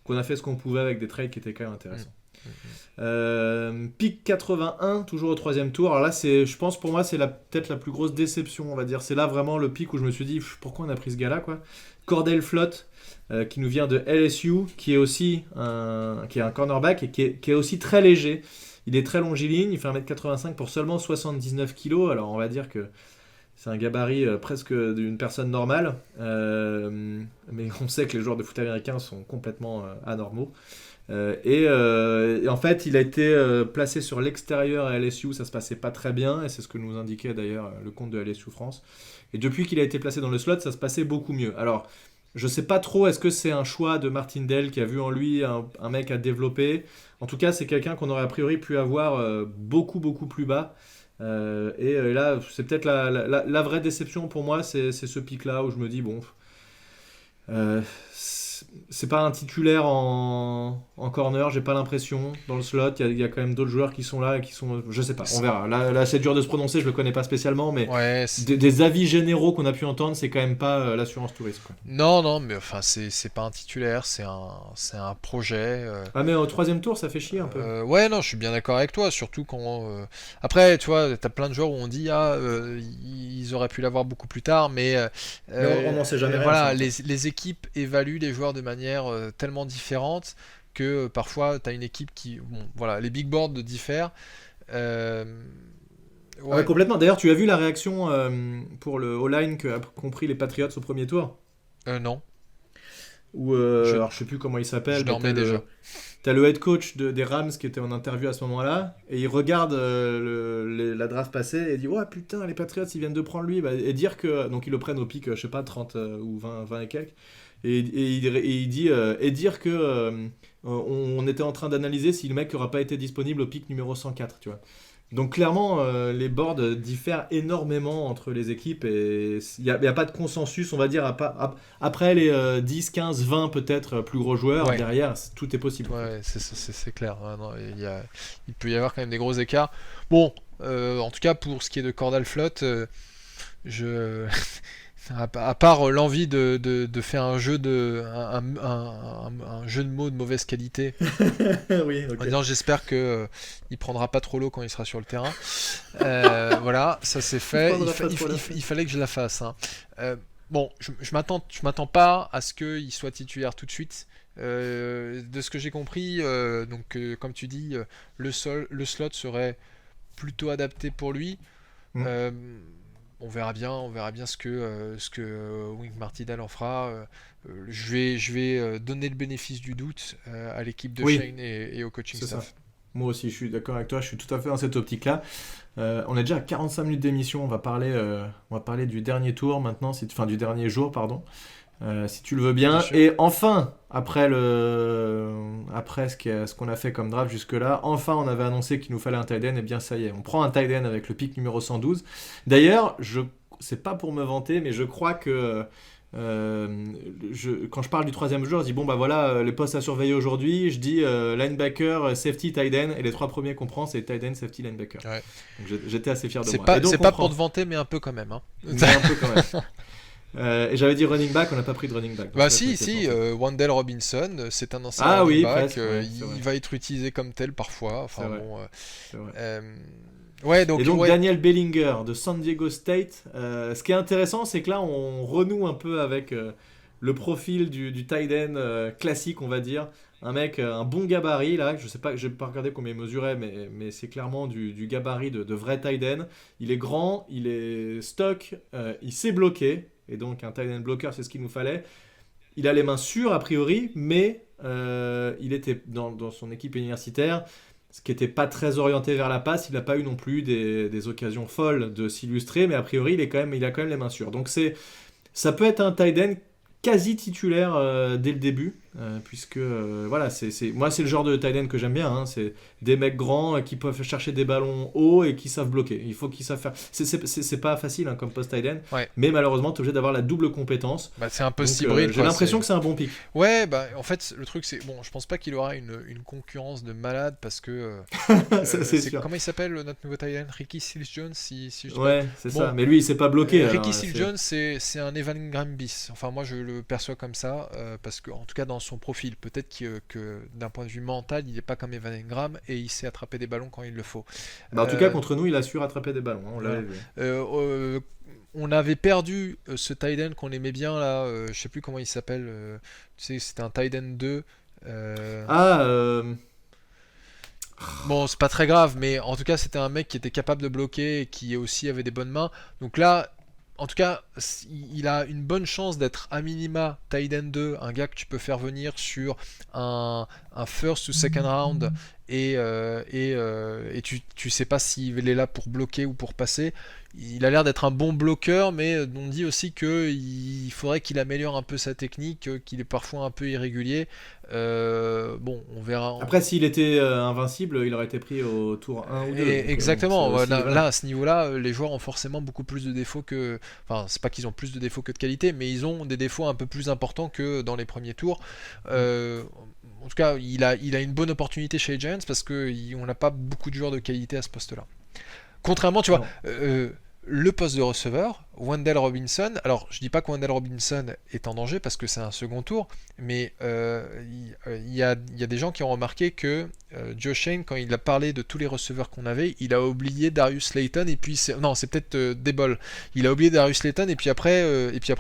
ce qu'on pouvait avec des trades qui étaient quand même intéressants. Pick 81, toujours au 3e tour. Alors là, je pense pour moi, c'est peut-être la plus grosse déception, on va dire. C'est là vraiment le pick où je me suis dit, pourquoi on a pris ce gars-là, quoi. Cordell Flott, qui nous vient de LSU, qui est aussi un cornerback, et qui est aussi très léger. Il est très longiligne, il fait 1m85 pour seulement 79 kg. Alors on va dire que c'est un gabarit presque d'une personne normale, mais on sait que les joueurs de foot américains sont complètement anormaux. Et en fait, il a été placé sur l'extérieur à LSU, ça se passait pas très bien, et c'est ce que nous indiquait d'ailleurs le compte de LSU France. Et depuis qu'il a été placé dans le slot, ça se passait beaucoup mieux. Alors, je sais pas trop, est-ce que c'est un choix de Martindale qui a vu en lui un mec à développer. En tout cas, c'est quelqu'un qu'on aurait a priori pu avoir beaucoup plus bas. Et là, c'est peut-être la vraie déception pour moi, c'est ce pic-là où je me dis, bon... c'est pas un titulaire en corner, j'ai pas l'impression. Dans le slot, il y a quand même d'autres joueurs qui sont là et qui sont... Je sais pas, on verra. Là c'est dur de se prononcer, je le connais pas spécialement, mais ouais, des avis généraux qu'on a pu entendre, c'est quand même pas l'assurance touriste, quoi. Non, mais enfin, c'est pas un titulaire, c'est un projet. Ah, mais au 3e tour, ça fait chier un peu. Ouais, non, je suis bien d'accord avec toi, surtout quand... Après, tu vois, t'as plein de joueurs où on dit, ils auraient pu l'avoir beaucoup plus tard, mais on n'en sait jamais rien. Voilà, les équipes évaluent les joueurs de manière tellement différente que parfois tu as une équipe qui... Bon, voilà, les big boards diffèrent. Ouais. Ouais, complètement. D'ailleurs, tu as vu la réaction pour le O-line qu'ont compris les Patriots au premier tour ? Non. Alors, je sais plus comment il s'appelle. Je dormais déjà. T'as le head coach des Rams qui était en interview à ce moment-là, et il regarde la draft passée et dit « Ouais, putain, les Patriots, ils viennent de prendre lui. » Et dire que... Donc, ils le prennent au pic, je sais pas, 30 ou 20 et quelques. il dit et dire que on était en train d'analyser si le mec n'aura pas été disponible au pick numéro 104, tu vois. Donc clairement, les boards diffèrent énormément entre les équipes et il n'y a pas de consensus, on va dire, après les 10, 15, 20 peut-être plus gros joueurs, Ouais. derrière, tout est possible. Ouais, c'est clair. Ah non, il peut y avoir quand même des gros écarts. Bon, en tout cas, pour ce qui est de Cordal Flott, je... à part l'envie de faire un jeu un jeu de mots de mauvaise qualité, Oui, ok. en disant j'espère que il prendra pas trop l'eau quand il sera sur le terrain. Voilà, ça c'est fait. prendra pas trop l'eau. Il fallait que je la fasse, hein. Bon, je m'attends pas à ce qu'il soit titulaire tout de suite. De ce que j'ai compris, comme tu dis, le slot serait plutôt adapté pour lui. Mm. On verra bien ce que Wink Martindale en fera. Je vais donner le bénéfice du doute à l'équipe de Oui. Shane et au coaching C'est ça. staff. Moi aussi, je suis d'accord avec toi, je suis tout à fait dans cette optique-là. On est déjà à 45 minutes d'émission, on va parler du dernier tour maintenant, du dernier jour, pardon, si tu le veux bien. Bien sûr. Et enfin, après ce qu'on a fait comme draft jusque-là, enfin on avait annoncé qu'il nous fallait un tight end, et bien ça y est, on prend un tight end avec le pick numéro 112. D'ailleurs, c'est pas pour me vanter, mais je crois que quand je parle du troisième joueur, je dis bon bah voilà les postes à surveiller aujourd'hui, je dis linebacker, safety, tight end, et les trois premiers qu'on prend c'est tight end, safety, linebacker. Ouais. Donc j'étais assez fier de moi. Et donc, C'est on pas prend. pour te vanter, mais un peu quand même, hein. Mais un peu quand même. Et j'avais dit running back, on n'a pas pris de running back. Bah Donc, si, ça, c'est Wandale Robinson, c'est un ancien Ah running oui, back, presque, ouais, c'est vrai. il va être utilisé comme tel parfois. Enfin C'est vrai. bon, c'est vrai. ouais, donc, Et donc ouais. Daniel Bellinger de San Diego State. Ce qui est intéressant, c'est que là on renoue un peu avec le profil du tight end classique, on va dire. Un mec, un bon gabarit là. Je sais pas, j'ai pas regardé combien il mesurait, mais c'est clairement du gabarit de vrai tight end. Il est grand, il est stock, il sait bloquer. Et donc un tight end blocker, c'est ce qu'il nous fallait. Il a les mains sûres a priori, mais il était dans son équipe universitaire, ce qui n'était pas très orienté vers la passe. Il n'a pas eu non plus des occasions folles de s'illustrer, mais a priori il a quand même les mains sûres. Donc ça peut être un tight end quasi titulaire dès le début, puisque voilà, moi c'est le genre de tight end que j'aime bien, hein. C'est des mecs grands qui peuvent chercher des ballons hauts et qui savent bloquer. Il faut qu'ils savent faire. C'est pas facile hein, comme post tight end, Ouais. mais malheureusement tu es obligé d'avoir la double compétence. Bah, c'est un peu Donc, hybride. j'ai quoi, l'impression que c'est un bon pick. Ouais, bah en fait, le truc c'est. Bon, je pense pas qu'il aura une concurrence de malade parce que. Ça, c'est sûr. Comment il s'appelle notre nouveau tight end? Ricky Seals-Jones, si je dis pas- Ouais, c'est Bon. ça. Mais lui il s'est pas bloqué. alors, Ricky c'est- Seals-Jones, c'est un Evan Ingram bis. Enfin, moi je le perçois comme ça, parce que, en tout cas, dans son profil, peut-être que d'un point de vue mental, il n'est pas comme Evan Ingram et il sait attraper des ballons quand il le faut. Bah, en tout cas contre nous il a su rattraper des ballons, hein, on l'avait vu. On avait perdu ce tight end qu'on aimait bien là, je sais plus comment il s'appelle, tu sais, c'était un tight end 2. Bon, c'est pas très grave, mais en tout cas, c'était un mec qui était capable de bloquer et qui aussi avait des bonnes mains. Donc là, en tout cas, il a une bonne chance d'être à minima tight end 2, un gars que tu peux faire venir sur un first ou second round et tu sais pas s'il est là pour bloquer ou pour passer. Il a l'air d'être un bon bloqueur, mais on dit aussi qu'il faudrait qu'il améliore un peu sa technique, qu'il est parfois un peu irrégulier. Bon, on verra. Après s'il était invincible il aurait été pris au tour 1 ou 2. Exactement. Donc, c'est aussi, Là, à ce niveau-là, les joueurs ont forcément beaucoup plus de défauts que. Enfin, c'est pas qu'ils ont plus de défauts que de qualité, mais ils ont des défauts un peu plus importants que dans les premiers tours. En tout cas, il a une bonne opportunité chez les Giants parce qu'on n'a pas beaucoup de joueurs de qualité à ce poste-là. Contrairement, tu vois, le poste de receveur, Wandale Robinson. Alors, je dis pas que Wandale Robinson est en danger parce que c'est un second tour, mais il y a des gens qui ont remarqué que Joe Shane, quand il a parlé de tous les receveurs qu'on avait, il a oublié Darius Slayton et puis c'est peut-être Daboll. Il a oublié Darius Slayton et puis après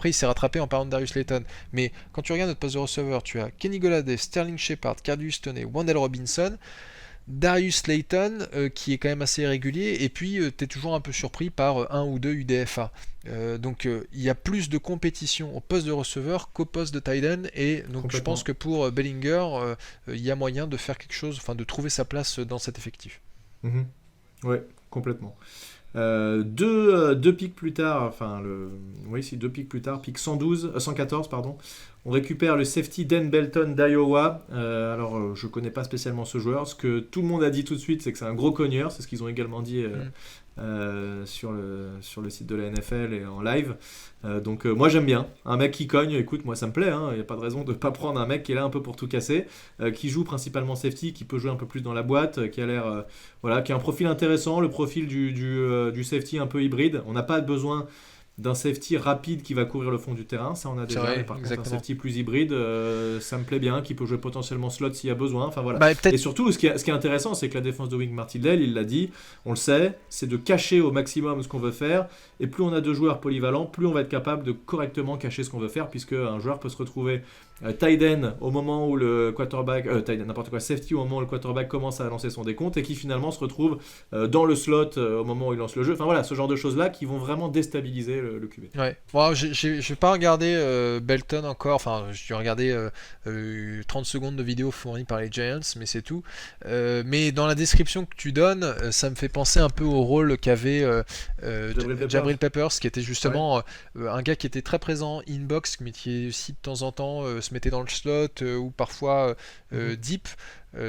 il s'est rattrapé en parlant de Darius Slayton. Mais quand tu regardes notre poste de receveur, tu as Kenny Golladay, Sterling Shepard, Cardus Toney, Wandale Robinson. Darius Slayton qui est quand même assez irrégulier et puis tu es toujours un peu surpris par un ou deux UDFA. Donc il y a plus de compétition au poste de receveur qu'au poste de tight end et donc je pense que pour Bellinger il y a moyen de faire quelque chose, enfin de trouver sa place dans cet effectif. Ouais, complètement. Deux pics plus tard, deux pics plus tard, pic 114, pardon, on récupère le safety Dan Belton d'Iowa. Je connais pas spécialement ce joueur. Ce que tout le monde a dit tout de suite, c'est que c'est un gros cogneur. C'est ce qu'ils ont également dit sur le site de la NFL et en live. Moi j'aime bien. Un mec qui cogne, écoute, moi ça me plaît. Il n'y a pas de raison de ne pas prendre un mec qui est là un peu pour tout casser, qui joue principalement safety, qui peut jouer un peu plus dans la boîte, qui a l'air, qui a un profil intéressant, le profil du safety un peu hybride. On n'a pas besoin d'un safety rapide qui va courir le fond du terrain, ça on a déjà, mais par contre un safety plus hybride, ça me plaît bien, qui peut jouer potentiellement slot s'il y a besoin, enfin voilà. Et surtout, ce qui est intéressant, c'est que la défense de Wink Martindale, il l'a dit, on le sait, c'est de cacher au maximum ce qu'on veut faire, et plus on a de joueurs polyvalents, plus on va être capable de correctement cacher ce qu'on veut faire, puisque un joueur peut se retrouver tight end au moment où le quarterback, safety au moment où le quarterback commence à lancer son décompte, et qui finalement se retrouve dans le slot au moment où il lance le jeu, enfin voilà, ce genre de choses là qui vont vraiment déstabiliser le QB. Ouais. Bon, j'ai pas regardé Belton encore, enfin j'ai regardé 30 secondes de vidéo fournies par les Giants, mais c'est tout. Mais dans la description que tu donnes, ça me fait penser un peu au rôle qu'avait Jabril Peppers, qui était justement un gars qui était très présent in-box, mais qui aussi de temps en temps se mettait dans le slot ou parfois deep.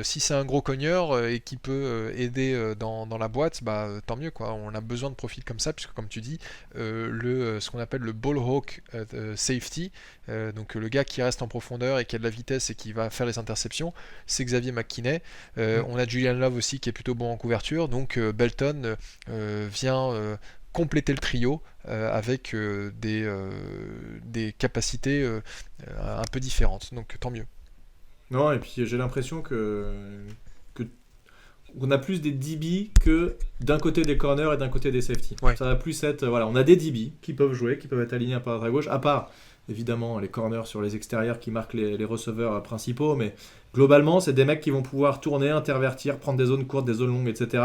Si c'est un gros cogneur et qui peut aider dans la boîte, tant mieux quoi. On a besoin de profils comme ça, puisque comme tu dis, ce qu'on appelle le ball hawk safety, donc le gars qui reste en profondeur et qui a de la vitesse et qui va faire les interceptions, c'est Xavier McKinney. On a Julian Love aussi qui est plutôt bon en couverture, donc Belton vient compléter le trio avec des capacités un peu différentes, donc tant mieux. Non, et puis j'ai l'impression que on a plus des DB que d'un côté des corners et d'un côté des safety. Ouais. Ça va plus être, on a des DB qui peuvent jouer, qui peuvent être alignés à droite à gauche, à part évidemment les corners sur les extérieurs qui marquent les receveurs principaux, mais globalement c'est des mecs qui vont pouvoir tourner, intervertir, prendre des zones courtes, des zones longues, etc.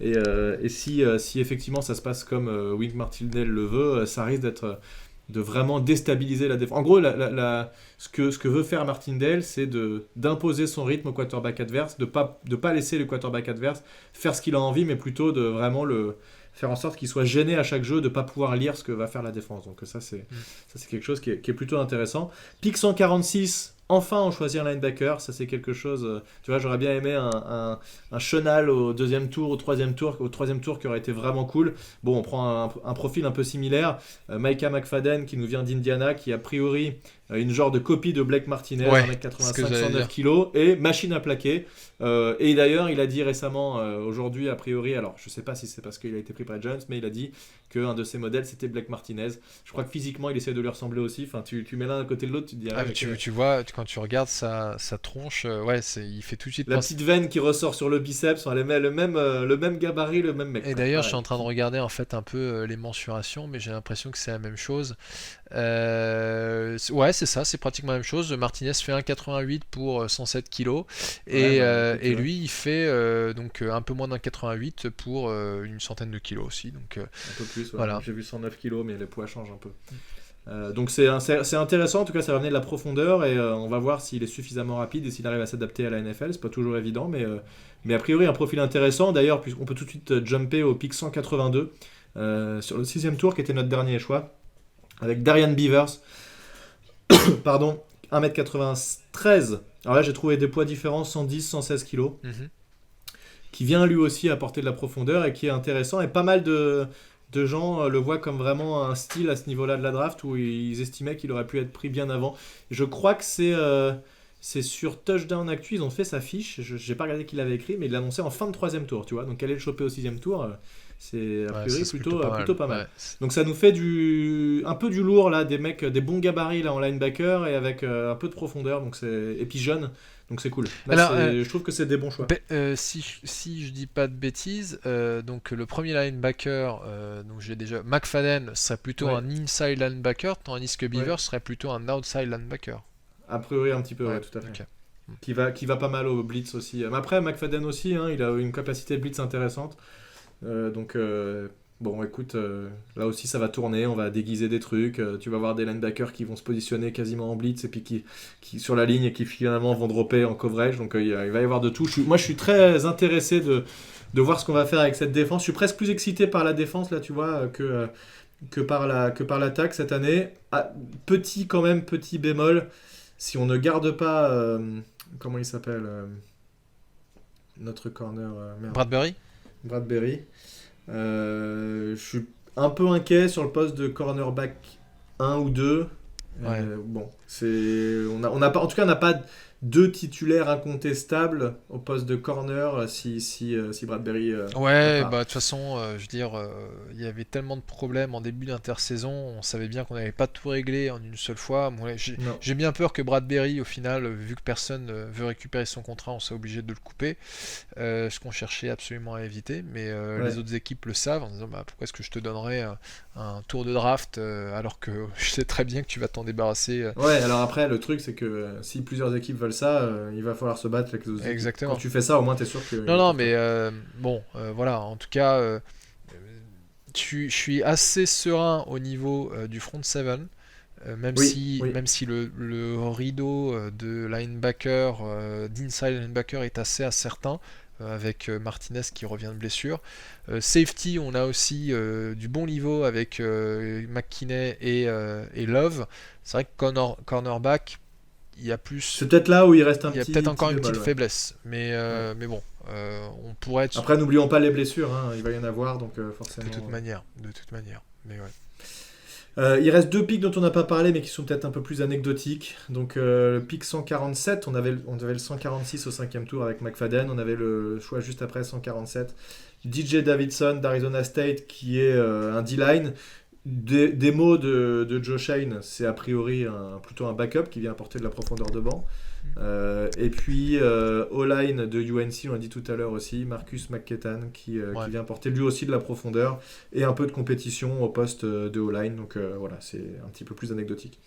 Et si effectivement ça se passe comme Wink Martindale le veut, ça risque de vraiment déstabiliser la défense. En gros, ce que veut faire Martindale, c'est d'imposer son rythme au quarterback adverse, de pas laisser le quarterback adverse faire ce qu'il a envie, mais plutôt de vraiment faire en sorte qu'il soit gêné à chaque jeu, de ne pas pouvoir lire ce que va faire la défense. Donc ça, c'est quelque chose qui est plutôt intéressant. Pick 146, enfin on choisit un linebacker, ça c'est quelque chose, tu vois, j'aurais bien aimé un Chenal au deuxième tour, au troisième tour qui aurait été vraiment cool. Bon, on prend un profil un peu similaire, Micah McFadden qui nous vient d'Indiana, qui a priori une genre de copie de Blake Martinez, 1m85, 109 kg, et machine à plaquer. Et d'ailleurs, il a dit récemment, aujourd'hui, a priori, alors je sais pas si c'est parce qu'il a été pris par les Giants, mais il a dit qu'un de ses modèles c'était Blake Martinez. Je crois que physiquement, il essaie de lui ressembler aussi. Enfin, tu mets l'un à côté de l'autre, tu te dis. Tu vois, quand tu regardes sa tronche, il fait tout de suite. La petite veine qui ressort sur le biceps, le même gabarit, le même mec. Et d'ailleurs, je suis en train de regarder en fait un peu les mensurations, mais j'ai l'impression que c'est la même chose. C'est ça, c'est pratiquement la même chose. Martinez fait 1,88 pour 107 kg et lui il fait donc un peu moins d'1,88 pour une centaine de kilos aussi. Donc, un peu plus, voilà. J'ai vu 109 kg, mais les poids changent un peu. Donc c'est intéressant, en tout cas ça va amener de la profondeur et on va voir s'il est suffisamment rapide et s'il arrive à s'adapter à la NFL. C'est pas toujours évident, mais a priori un profil intéressant. D'ailleurs, on peut tout de suite jumper au pick 182 sur le 6e tour qui était notre dernier choix, avec Darian Beavers, pardon, 1m93. Alors là j'ai trouvé des poids différents, 110, 116 kg, qui vient lui aussi apporter de la profondeur et qui est intéressant, et pas mal de gens le voient comme vraiment un style à ce niveau-là de la draft où ils estimaient qu'il aurait pu être pris bien avant. Je crois que c'est sur Touchdown Actu, ils ont fait sa fiche, j'ai pas regardé qui l'avait écrit, mais il l'a annoncé en fin de 3e tour, tu vois, donc aller le choper au 6e tour, c'est a priori plutôt pas mal. Ouais. Donc ça nous fait un peu du lourd là, des mecs, des bons gabarits là en linebacker et avec un peu de profondeur, et puis jeune, donc c'est cool. Là, alors, je trouve que c'est des bons choix. Si je dis pas de bêtises, donc le premier linebacker, donc j'ai déjà McFadden serait plutôt un inside linebacker, tandis que Beaver serait plutôt un outside linebacker. A priori un petit peu, tout à fait. Okay. Qui va pas mal au blitz aussi. Mais après McFadden aussi, il a une capacité de blitz intéressante. Bon, écoute, là aussi ça va tourner, on va déguiser des trucs, tu vas voir des linebackers qui vont se positionner quasiment en blitz et puis qui sur la ligne et qui finalement vont dropper en coverage, donc il va y avoir de tout. Moi je suis très intéressé de voir ce qu'on va faire avec cette défense. Je suis presque plus excité par la défense, là, tu vois, que par l'attaque cette année. Ah, petit bémol, si on ne garde pas... comment il s'appelle notre corner... merde. Bradbury. Je suis un peu inquiet sur le poste de cornerback 1 ou 2. Ouais. Bon, on n'a pas, en tout cas, on n'a pas deux titulaires incontestables au poste de corner si Bradbury. Ouais, part. bah de toute façon, je veux dire, il y avait tellement de problèmes en début d'intersaison, on savait bien qu'on n'avait pas tout réglé en une seule fois. Moi, Non. j'ai bien peur que Bradbury, au final, vu que personne veut récupérer son contrat, on soit obligé de le couper, ce qu'on cherchait absolument à éviter. Mais Ouais. les autres équipes le savent en disant bah, pourquoi est-ce que je te donnerais un tour de draft alors que je sais très bien que tu vas t'en débarrasser. Ouais, alors après, le truc, c'est que si plusieurs équipes veulent ça, il va falloir se battre avec les autres équipes. Exactement. Quand tu fais ça, au moins, t'es sûr que. Non, mais bon, voilà, en tout cas, je suis assez serein au niveau du front seven, même Oui. si le rideau de linebacker, d'inside linebacker est assez incertain, avec Martinez qui revient de blessure. Safety, on a aussi du bon niveau avec McKinney et Love. C'est vrai que cornerback, il y a plus. C'est peut-être là où il reste Il y a peut-être encore une petite faiblesse, mais bon, on pourrait être. Après, n'oublions pas les blessures, hein, il va y en avoir, donc forcément. De toute manière, mais ouais. Il reste deux picks dont on n'a pas parlé, mais qui sont peut-être un peu plus anecdotiques. Donc le pick 147, on avait le 146 au 5e tour avec McFadden, on avait le choix juste après 147. DJ Davidson d'Arizona State, qui est un D-line. Des mots de Joe Shane, c'est a priori plutôt un backup qui vient apporter de la profondeur de banc. Et puis O-line de UNC, on l'a dit tout à l'heure aussi, Marcus McKettan qui vient apporter lui aussi de la profondeur et un peu de compétition au poste de O-line. Donc voilà, c'est un petit peu plus anecdotique.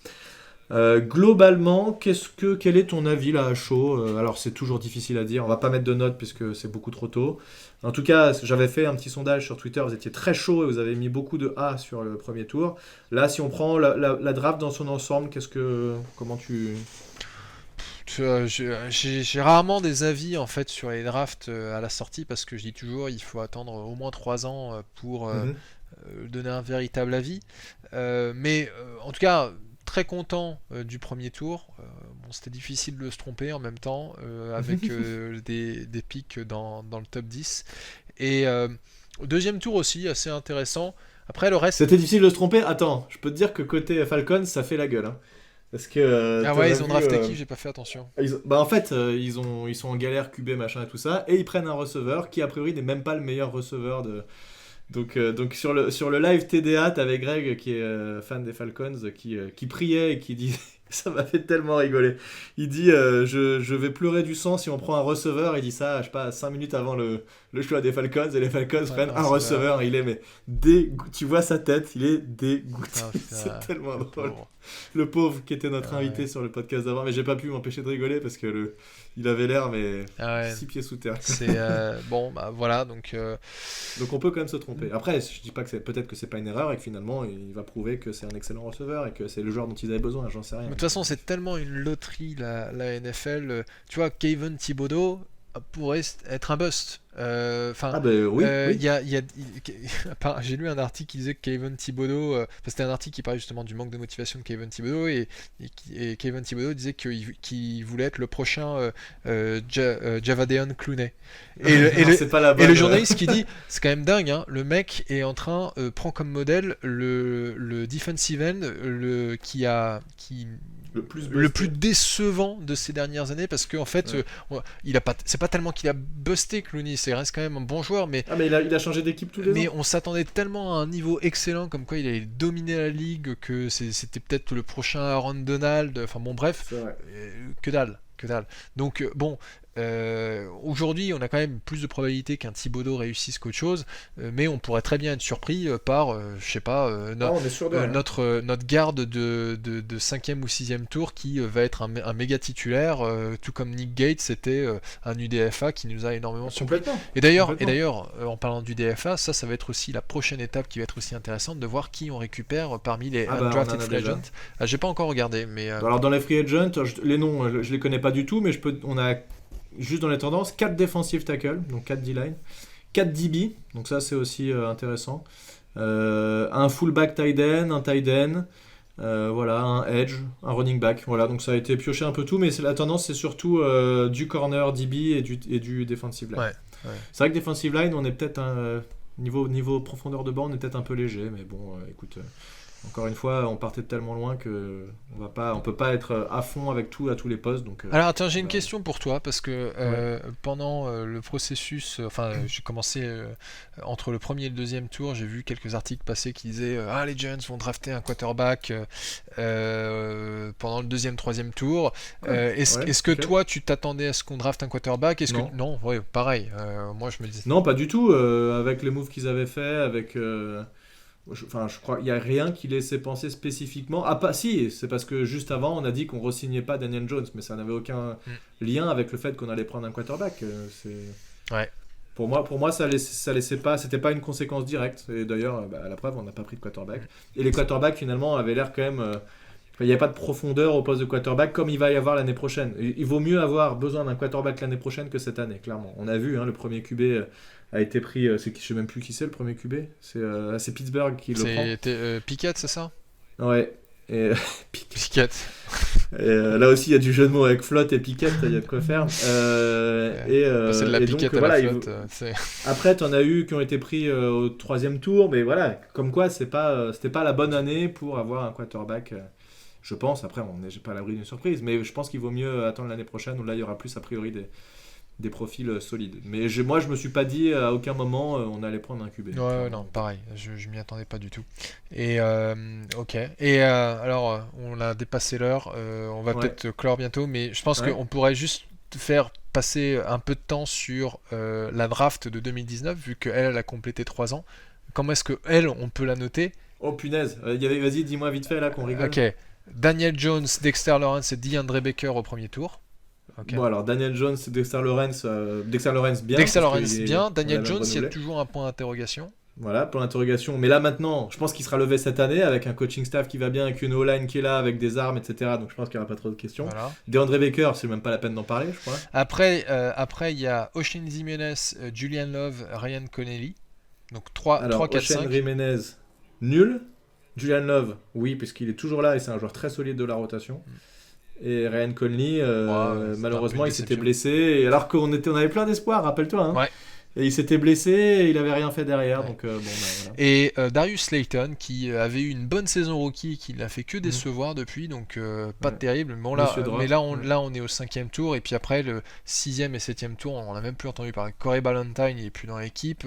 Globalement, quel est ton avis là à chaud? Alors c'est toujours difficile à dire, on va pas mettre de notes puisque c'est beaucoup trop tôt. En tout cas, j'avais fait un petit sondage sur Twitter, vous étiez très chaud et vous avez mis beaucoup de A sur le premier tour. Là, si on prend la draft dans son ensemble, comment tu... J'ai rarement des avis en fait sur les drafts à la sortie parce que je dis toujours il faut attendre au moins 3 ans pour donner un véritable avis. Mais en tout cas, très content du premier tour. Bon, c'était difficile de se tromper en même temps avec des pics dans le top 10. Et au deuxième tour aussi, assez intéressant. Après le reste... C'était difficile de se tromper. Attends, je peux te dire que côté Falcons, ça fait la gueule. Hein. Parce que, ah ouais, ils ont drafté qui? J'ai pas fait attention. En fait, ils sont en galère QB machin et tout ça, et ils prennent un receveur qui a priori n'est même pas le meilleur receveur de... Donc sur le live TDA, t'avais Greg qui est fan des Falcons qui priait et qui dit ça m'a fait tellement rigoler. Il dit je vais pleurer du sang si on prend un receveur. Il dit ça, je sais pas, 5 minutes avant le choix des Falcons, et les Falcons prennent un receveur. Il est tu vois sa tête, il est dégoûté. C'est tellement drôle. Le pauvre qui était notre invité sur le podcast d'avant, mais j'ai pas pu m'empêcher de rigoler parce que il avait l'air 6 pieds sous terre. C'est bon, bah voilà, donc on peut quand même se tromper. Après, je dis pas que peut-être que c'est pas une erreur et que finalement il va prouver que c'est un excellent receveur et que c'est le joueur dont ils avaient besoin, j'en sais rien. De toute façon, c'est tellement une loterie la NFL. Tu vois, Kayvon Thibodeau pourrait être un bust. Oui. J'ai lu un article qui disait que Kayvon Thibodeau, c'était un article qui parlait justement du manque de motivation de Kayvon Thibodeau, et Kayvon Thibodeau disait qu'il voulait être le prochain Javadeon Clooney. Et le journaliste qui dit c'est quand même dingue, hein, le mec est en train prend comme modèle le defensive end le plus décevant de ces dernières années, parce qu'en fait c'est pas tellement qu'il a busté Clooney, c'est reste quand même un bon joueur, mais il a changé d'équipe tous les ans. Mais on s'attendait tellement à un niveau excellent, comme quoi il allait dominer la ligue, que c'était peut-être le prochain Aaron Donald, enfin bon bref, que dalle. Donc bon, aujourd'hui on a quand même plus de probabilité qu'un Thibodeau réussisse qu'autre chose, mais on pourrait très bien être surpris par je sais pas notre garde de 5e ou 6e tour qui va être un méga titulaire, tout comme Nick Gates c'était un UDFA qui nous a énormément surpris. Et d'ailleurs en parlant du DFA, ça va être aussi la prochaine étape qui va être aussi intéressante, de voir qui on récupère parmi les undrafted free agents. J'ai pas encore regardé, mais alors dans les free agents, les noms je les connais pas du tout, mais on a juste dans les tendances 4 defensive tackles, donc 4 D-line, 4 DB, donc ça c'est aussi intéressant. Un fullback tight end, un tight end, voilà, un edge, un running back. Voilà, donc ça a été pioché un peu tout, mais la tendance c'est surtout du corner DB et du defensive line. Ouais. C'est vrai que defensive line, on est peut-être niveau profondeur de banc, on est peut-être un peu léger, mais bon, écoute. Encore une fois, on partait de tellement loin que on peut pas être à fond avec tout à tous les postes. Donc, alors attends, j'ai une question pour toi parce que pendant le processus, j'ai commencé entre le premier et le deuxième tour, j'ai vu quelques articles passer qui disaient les Giants vont drafter un quarterback pendant le deuxième, troisième tour. Est-ce que toi tu t'attendais à ce qu'on drafte un quarterback? Non, ouais, pareil. Moi je me disais. Non, pas du tout. Avec les moves qu'ils avaient fait, avec. Je crois qu'il n'y a rien qui laissait penser spécifiquement. Ah, pas si, c'est parce que juste avant, on a dit qu'on ne re-signait pas Daniel Jones, mais ça n'avait aucun lien avec le fait qu'on allait prendre un quarterback. Ouais. Pour moi, ça laissait pas, c'était pas une conséquence directe. Et d'ailleurs, à la preuve, on n'a pas pris de quarterback. Et les quarterbacks, finalement, avaient l'air quand même. Il n'y a pas de profondeur au poste de quarterback comme il va y avoir l'année prochaine. Il vaut mieux avoir besoin d'un quarterback l'année prochaine que cette année, clairement. On a vu, le premier QB a été pris. Je ne sais même plus qui c'est le premier QB. C'est Pittsburgh qui le prend. C'était Pickett, c'est ça? Ouais. Et, Pickett. Et, là aussi, il y a du jeu de mots avec flotte et Pickett, il y a de quoi faire. C'est de la Pickett à la flotte. Après, tu en as eu qui ont été pris au troisième tour, mais voilà, comme quoi, c'était pas la bonne année pour avoir un quarterback. Je pense, après, on n'est pas à l'abri d'une surprise, mais je pense qu'il vaut mieux attendre l'année prochaine où là, il y aura plus a priori des profils solides. Mais moi, je me suis pas dit à aucun moment on allait prendre un QB. Ouais, non, pareil, je m'y attendais pas du tout. Et ok. Et alors, on a dépassé l'heure, on va peut-être clore bientôt, mais je pense qu'on pourrait juste faire passer un peu de temps sur la draft de 2019, vu qu'elle a complété 3 ans. Comment est-ce qu'elle, on peut la noter? Oh punaise, vas-y, dis-moi vite fait là qu'on rigole. Ok. Daniel Jones, Dexter Lawrence et DeAndre Baker au premier tour. Okay. Bon, alors Daniel Jones, Dexter Lawrence bien. Dexter Lawrence bien. Daniel Jones, il y a toujours un point d'interrogation. Voilà, point d'interrogation. Mais là maintenant, je pense qu'il sera levé cette année avec un coaching staff qui va bien, avec une O-line qui est là, avec des armes, etc. Donc je pense qu'il n'y aura pas trop de questions. Voilà. DeAndre Baker, c'est même pas la peine d'en parler, je crois. Après, il y a Oshane Jimenez, Julian Love, Ryan Connelly. Donc 3, 4, 5. Oshane Jimenez, nul. Julian Love, oui, puisqu'il est toujours là et c'est un joueur très solide de la rotation. Et Ryan Conley, malheureusement, il s'était blessé. Et alors qu'on avait plein d'espoir, rappelle-toi. Hein. Ouais. Et il s'était blessé et il avait rien fait derrière. Ouais. Donc, voilà. Et Darius Slayton, qui avait eu une bonne saison rookie, qui n'a fait que décevoir depuis, donc pas terrible. Bon, là, mais là, on est au 5e tour. Et puis après, le 6e et 7e tour, on n'a même plus entendu parler. Corey Ballentine, il n'est plus dans l'équipe.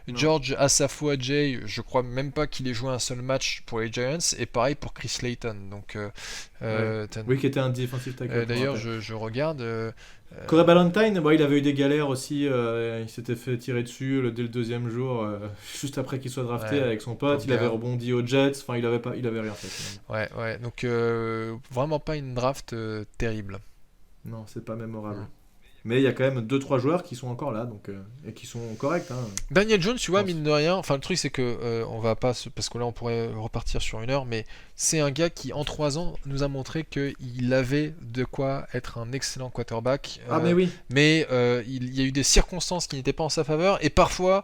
George Asafo-Adjei, je crois même pas qu'il ait joué un seul match pour les Giants. Et pareil pour Chris Slayton. Donc, oui, qui était un defensive tackle. D'ailleurs, je regarde. Corey Ballentine, il avait eu des galères aussi. Il s'était fait tirer dessus dès le deuxième jour, juste après qu'il soit drafté avec son pote. Il avait rebondi aux Jets. Enfin, il avait rien fait. Ouais. Donc vraiment pas une draft terrible. Non, c'est pas mémorable. Mais il y a quand même 2-3 joueurs qui sont encore là, donc et qui sont corrects. Hein. Daniel Jones, tu vois, mine de rien. Enfin, le truc c'est que on va pas, parce que là on pourrait repartir sur 1 heure, mais c'est un gars qui en 3 ans nous a montré qu'il avait de quoi être un excellent quarterback. Mais oui. Mais il y a eu des circonstances qui n'étaient pas en sa faveur, et parfois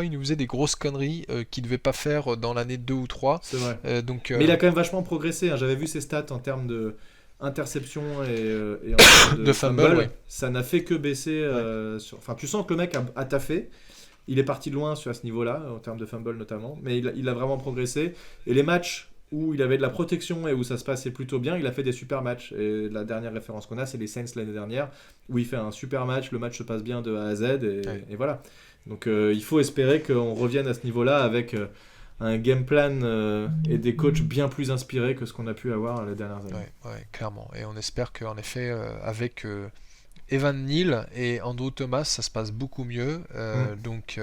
il nous faisait des grosses conneries qu'il devait pas faire dans l'année 2 ou 3. C'est vrai. Mais il a quand même vachement progressé. Hein. J'avais vu ses stats en termes de interception et en termes de fumble. Ouais. Ça n'a fait que baisser. Tu sens que le mec a taffé. Il est parti de loin à ce niveau-là, en termes de fumble notamment, mais il a vraiment progressé. Et les matchs où il avait de la protection et où ça se passait plutôt bien, il a fait des super matchs. Et la dernière référence qu'on a, c'est les Saints l'année dernière, où il fait un super match, le match se passe bien de A à Z, et voilà. Donc il faut espérer qu'on revienne à ce niveau-là avec un game plan et des coachs bien plus inspirés que ce qu'on a pu avoir les dernières années. Ouais, clairement. Et on espère qu'en effet, avec Evan Neal et Andrew Thomas, ça se passe beaucoup mieux. Donc,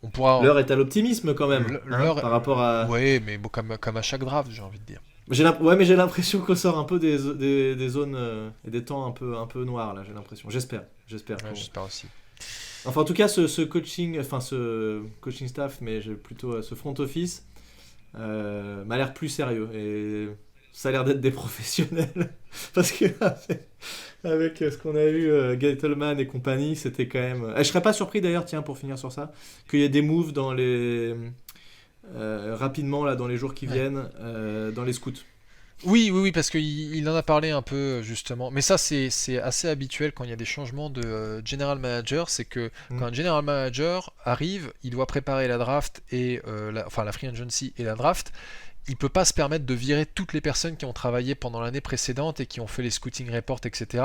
on pourra. L'heure est à l'optimisme quand même, par rapport à. Oui, mais comme à chaque draft, j'ai envie de dire. Mais j'ai l'impression qu'on sort un peu des zones et des temps un peu noirs là. J'ai l'impression. J'espère. J'espère aussi. Enfin, en tout cas, ce coaching staff, mais plutôt ce front office, m'a l'air plus sérieux. Et ça a l'air d'être des professionnels. Parce que avec ce qu'on a vu, Gettleman et compagnie, c'était quand même... je serais pas surpris d'ailleurs, tiens, pour finir sur ça, qu'il y ait des moves dans les... rapidement, là, dans les jours qui viennent, dans les scouts. Oui, parce qu'il en a parlé un peu justement. Mais ça, c'est assez habituel quand il y a des changements de general manager. C'est que quand un general manager arrive, il doit préparer la draft et la free agency et la draft. Il peut pas se permettre de virer toutes les personnes qui ont travaillé pendant l'année précédente et qui ont fait les scouting reports, etc.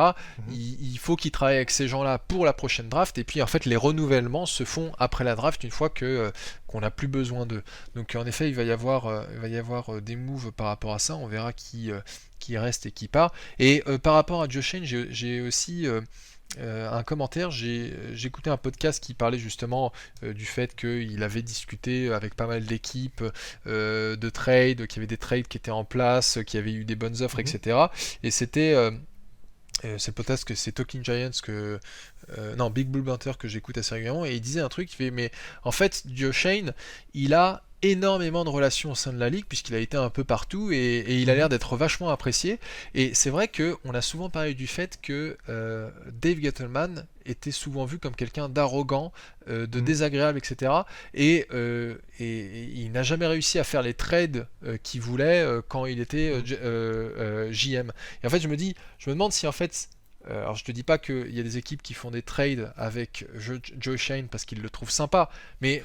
Il faut qu'il travaille avec ces gens-là pour la prochaine draft. Et puis en fait, les renouvellements se font après la draft une fois qu'on n'a plus besoin d'eux. Donc en effet, il va y avoir des moves par rapport à ça. On verra qui reste et qui part. Et par rapport à Joe Schoen, j'ai aussi un commentaire. J'ai écouté un podcast qui parlait justement du fait qu'il avait discuté avec pas mal d'équipes de trades, qu'il y avait des trades qui étaient en place, qu'il y avait eu des bonnes offres, etc. Et c'était c'est le podcast que c'est Talking Giants Big Blue Banter que j'écoute assez régulièrement, et il disait un truc, il fait mais en fait Joe Schoen, il a énormément de relations au sein de la ligue puisqu'il a été un peu partout et il a l'air d'être vachement apprécié, et c'est vrai qu'on a souvent parlé du fait que Dave Gettleman était souvent vu comme quelqu'un d'arrogant, de désagréable, etc. Et il n'a jamais réussi à faire les trades qu'il voulait quand il était JM. Et en fait, je me demande si en fait, alors je te dis pas qu'il y a des équipes qui font des trades avec Joe Schoen parce qu'ils le trouvent sympa, mais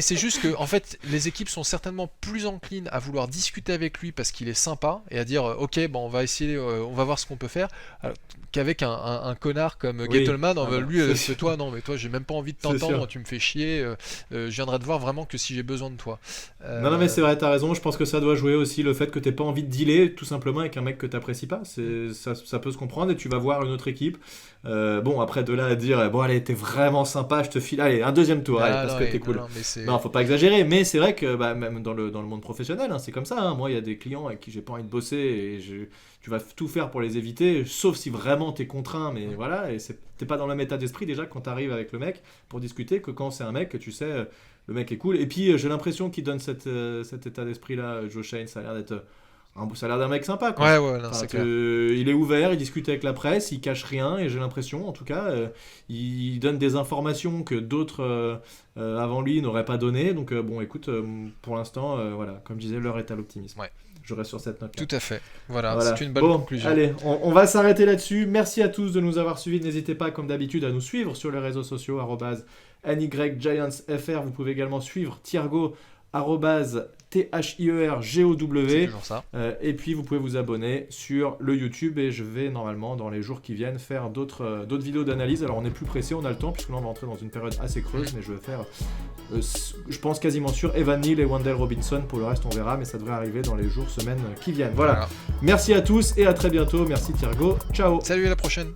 c'est juste que en fait les équipes sont certainement plus enclines à vouloir discuter avec lui parce qu'il est sympa et à dire ok bon on va essayer, on va voir ce qu'on peut faire, qu'avec un connard comme Gettleman, toi non mais toi j'ai même pas envie de t'entendre, tu me fais chier, je viendrai te voir vraiment que si j'ai besoin de toi. Non mais c'est vrai, t'as raison, je pense que ça doit jouer aussi le fait que t'aies pas envie de dealer tout simplement avec un mec que t'apprécies pas, ça peut se comprendre, et tu vas voir une autre équipe. Bon, après de là à dire bon allez t'es vraiment sympa, je te file allez un deuxième tour parce que t'es cool. Non, faut pas exagérer, mais c'est vrai que même dans le monde professionnel, c'est comme ça. Moi il y a des clients avec qui j'ai pas envie de bosser et tu vas tout faire pour les éviter, sauf si vraiment t'es contraint, mais voilà, et t'es pas dans le même état d'esprit déjà quand t'arrives avec le mec pour discuter que quand c'est un mec que tu sais le mec est cool. Et puis j'ai l'impression qu'il donne cet état d'esprit là, Joe Schoen, ça a l'air d'un mec sympa quoi. C'est clair. Il est ouvert, il discute avec la presse, il cache rien, et j'ai l'impression en tout cas il donne des informations que d'autres avant lui n'auraient pas donné, donc bon écoute, pour l'instant voilà, comme je disais, l'heure est à l'optimisme. Je reste sur cette note là. Tout à fait, voilà. C'est une bonne conclusion. Allez, on va s'arrêter là-dessus. Merci à tous de nous avoir suivis, n'hésitez pas comme d'habitude à nous suivre sur les réseaux sociaux @NYGiantsFR. Vous pouvez également suivre Thiergo @THIERGOW. C'est toujours ça. Et puis vous pouvez vous abonner sur le YouTube, et je vais normalement dans les jours qui viennent faire d'autres vidéos d'analyse. Alors on est plus pressé, on a le temps puisque là on va entrer dans une période assez creuse, mais je vais faire je pense quasiment sûr Evan Neal et Wendell Robinson. Pour le reste on verra, mais ça devrait arriver dans les jours, semaines qui viennent. Voilà. Merci à tous et à très bientôt. Merci Thiergo, ciao. Salut, à la prochaine.